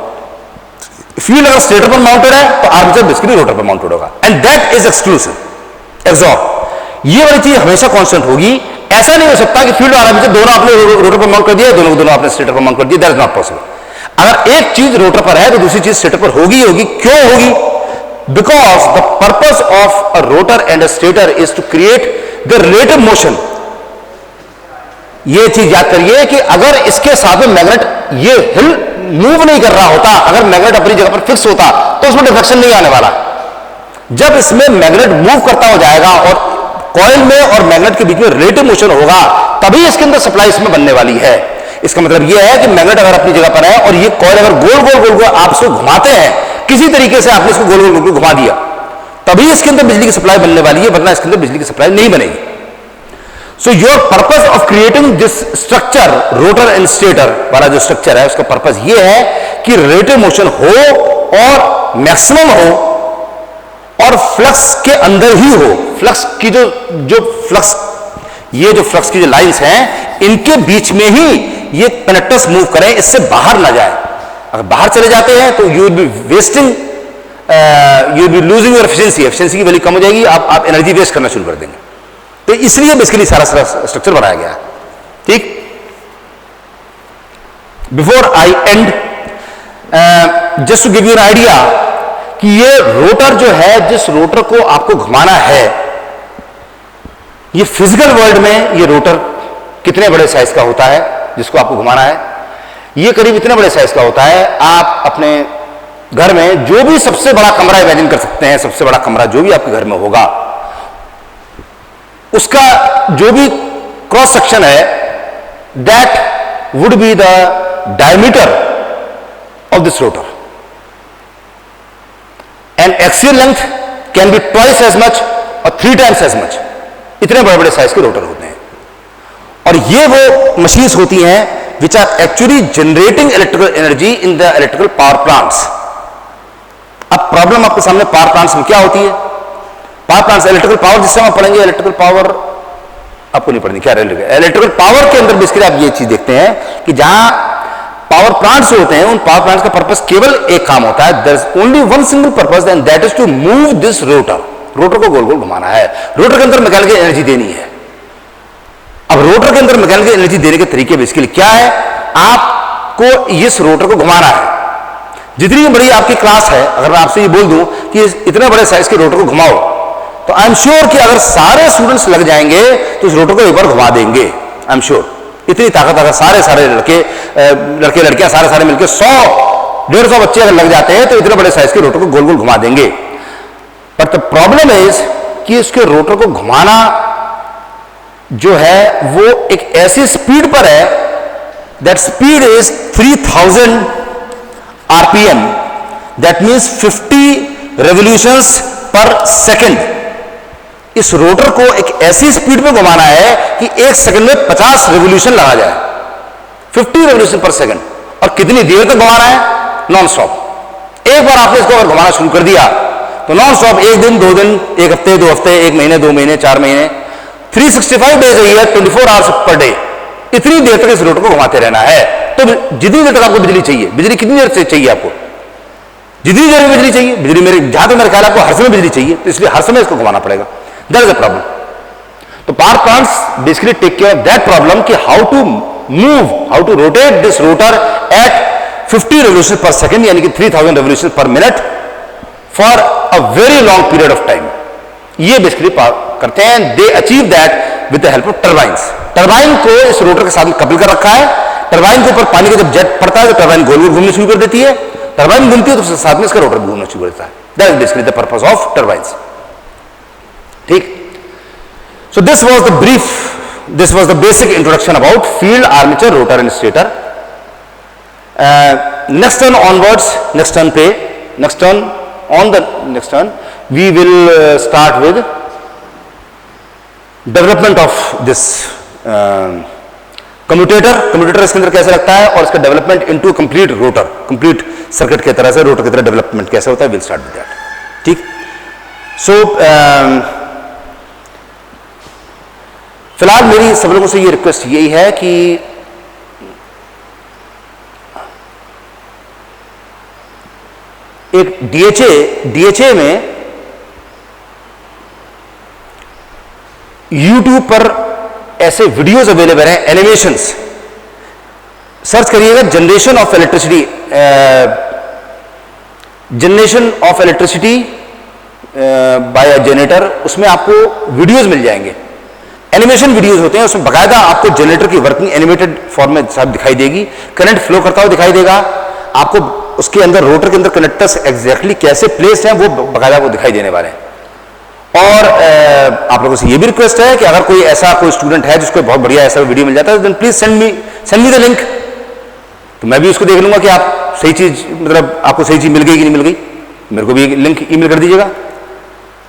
फील्ड अगर स्टेटर पर माउंटेड है तो आर्मेचर बेसिकली रोटर पर माउंटेड होगा, and that is exclusive, absorb. ये वाली चीज हमेशा कांस्टेंट होगी, ऐसा नहीं हो सकता कि फील्ड और आर्मेचर दोनों आपने रोटर पर माउंट कर दिया, दोनों दोनों आपने स्टेटर पर माउंट कर दिया, दैट इज नॉट पॉसिबल। अगर एक चीज रोटर पर है तो दूसरी चीज स्टेटर पर होगी होगी। क्यों होगी? Because the purpose of a rotor and a stator is to create the relative motion. ये चीज याद करिए कि अगर इसके साथ में मैग्नेट ये हिल मूव नहीं कर रहा होता, अगर मैग्नेट अपनी जगह पर फिक्स होता तो उसमें डिफ्लेक्शन नहीं आने वाला। जब इसमें मैग्नेट मूव करता हो जाएगा और कॉइल में और मैग्नेट के बीच में रिलेटिव मोशन होगा, तभी इसके अंदर सप्लाई इसमें बनने वाली है। इसका मतलब यह है कि मैग्नेट अगर अपनी जगह पर है और ये कॉइल अगर गोल गोल गोल गोल आप इसको घुमाते हैं, किसी तरीके से आपने इसको गोल गोल गोल घुमा दिया, तभी इसके अंदर बिजली की सप्लाई बनने वाली है, वरना इसके अंदर बिजली की सप्लाई नहीं बनेगी। So your purpose of creating this structure, rotor and stator वाला जो स्ट्रक्चर है, उसका पर्पस यह है कि रिलेटिव मोशन हो और मैक्सिमम हो और फ्लक्स के अंदर ही हो। फ्लक्स की जो फ्लक्स, ये जो फ्लक्स की जो लाइंस हैं, इनके बीच में ही ये कंडक्टर्स मूव करें, इससे बाहर ना जाए। अगर बाहर चले जाते हैं तो you will be wasting, you will be losing your efficiency, efficiency की वैल्यू कम हो जाएगी, आप एनर्जी वेस्ट करना शुरू कर देंगे। तो इसलिए बेसिकली सारा स्ट्रक्चर बनाया गया है। ठीक, before I end, just to give you an idea कि ये रोटर जो है, जिस रोटर को आपको घुमाना है, ये फिजिकल वर्ल्ड में ये रोटर कितने बड़े साइज का होता है जिसको आपको घुमाना है, ये करीब इतने बड़े साइज का होता है। आप अपने घर में जो भी सबसे बड़ा कमरा इमेजिन कर सकते हैं, सबसे बड़ा कमरा जो भी आपके घर में होगा, उसका जो भी क्रॉस सेक्शन है, that would be the diameter of this rotor, and axial length can be twice as much और 3 टाइम्स एज मच। इतने बड़े बड़े साइज के रोटर होते हैं, और ये वो मशीन्स होती हैं which are actually generating electrical energy in the electrical power plants. अब प्रॉब्लम आपके सामने पावर प्लांट्स में क्या होती है? पावर प्लांट्स, इलेक्ट्रिकल पावर जिससे हम पढ़ेंगे, इलेक्ट्रिकल पावर आपको नहीं पढ़नी, क्या इलेक्ट्रिकल पावर के अंदर बेसिकली आप ये चीज देखते हैं कि जहां पावर प्लांट्स होते हैं, उन पावर प्लांट्स का पर्पस केवल एक काम होता है, there is only one single purpose, and that is to move this rotor. Rotor को गोल गोल घुमाना है, रोटर के अंदर मैकेनिकल एनर्जी देनी है। अब रोटर के अंदर मैकेनिकल एनर्जी देने के तरीके बेसिकली क्या है? आपको इस रोटर को घुमाना है। जितनी बड़ी आपकी क्लास है, अगर मैं आपसे ये बोल दूं कि इतने बड़े साइज के रोटर को घुमाओ, तो आई एम श्योर कि अगर सारे स्टूडेंट्स लग जाएंगे तो इस रोटर को एक बार घुमा देंगे। आई एम श्योर इतनी ताकत अगर सारे लड़के लड़कियां सारे मिलकर 100-150 बच्चे अगर लग जाते हैं तो इतने बड़े साइज के रोटर को गोल गोल घुमा देंगे। बट द प्रॉब्लम इज कि इसके रोटर को घुमाना जो है वो एक ऐसी स्पीड पर है, that speed is 3000 RPM, that means 50 revolutions पर सेकेंड। इस रोटर को एक ऐसी स्पीड में घुमाना है कि 1 सेकंड में 50 रेवोल्यूशन लगा जाए, 50 रेवोल्यूशन पर सेकंड। और कितनी देर तक घुमाना है? Non stop. एक बार आपने इसको अगर घुमाना शुरू कर दिया तो नॉन स्टॉप 1 दिन, 2 दिन, 1 हफ्ते, 2 हफ्ते, 1 महीने, 2 महीने, 4 महीने, 365 days a year, 24 hours per day, इतनी देर तक इस रोटर को घुमाते रहना है। तो जितनी देर तक आपको बिजली चाहिए, बिजली कितनी देर से चाहिए आपको? जितनी देर में बिजली चाहिए, बिजली मेरे जहां तक मेरे ख्याल आपको हर समय बिजली चाहिए, तो इसलिए हर समय इसको घुमाना पड़ेगा। That is a problem. तो power plants basically take care of that problem कि how to move, how to rotate this rotor at 50 revolution per second, यानी कि 3000 revolution per minute for a very long period of time. ये basically करते हैं। They achieve that with the help of turbines. Turbine को इस rotor के साथ couple कर रखा है। टरबाइन के ऊपर पानी का जब जेट पड़ता है तो टरबाइन गोल गोल घूमने शुरू कर देती है। टरबाइन घूमती है तो उसके साथ में इसका रोटर घूमना शुरू करता है। That is basically the purpose of turbines. ठीक। So this was the brief, this was the basic introduction about field, armature, rotor and stator. Next turn onwards, next turn पे, next turn on the next turn we will start with development of this commutator इसके अंदर कैसे लगता है और इसका development into complete rotor, complete circuit की तरह से रोटर की तरह डेवलपमेंट कैसे होता है, विल स्टार्ट विद दैट। ठीक। सो फिलहाल मेरी सब लोगों से ये रिक्वेस्ट यही है कि एक डीएचए में YouTube पर ऐसे वीडियोस अवेलेबल हैं, एनिमेशंस। सर्च करिएगा generation of electricity, generation of electricity bye a generator, उसमें आपको वीडियोस मिल जाएंगे, एनिमेशन वीडियोस होते हैं, उसमें बकायदा आपको जनरेटर की वर्किंग एनिमेटेड फॉर्म में साहब दिखाई देगी, करंट फ्लो करता हुआ दिखाई देगा आपको, उसके अंदर रोटर के अंदर कनेक्टर्स एग्जैक्टली कैसे प्लेस हैं वो बकायदा वो दिखाई देने वाले हैं। और आप लोगों से ये भी रिक्वेस्ट है कि अगर कोई ऐसा कोई स्टूडेंट है जिसको बहुत बढ़िया ऐसा वीडियो मिल जाता है, then please send me the link, तो मैं भी उसको देख लूंगा कि आप सही चीज, मतलब आपको सही चीज मिल गई कि नहीं मिल गई, मेरे को भी लिंक ईमेल कर दीजिएगा।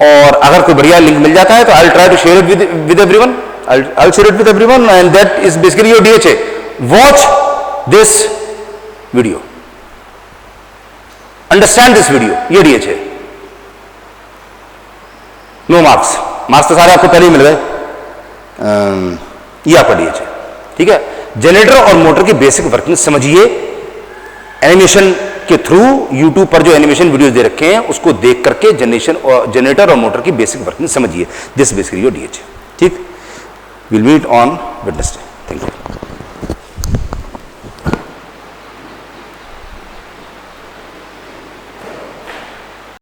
और अगर कोई बढ़िया लिंक मिल जाता है तो I try to share it with everyone, I share it with everyone, and that is basically your DHA। Watch this video, understand this video, ये DHA। नो मार्क्स, मार्क्स तो सारे आपको पहले ही मिल गए, ये आपका DHA, ठीक है। जनरेटर और मोटर की बेसिक वर्किंग समझिए, एनिमेशन के थ्रू YouTube पर जो एनिमेशन वीडियोस दे रखे हैं उसको देख करके जनरेटर और मोटर की बेसिक वर्किंग समझिए। दिस बेसिकली योर DHA, ठीक। Will meet on Wednesday. Thank you.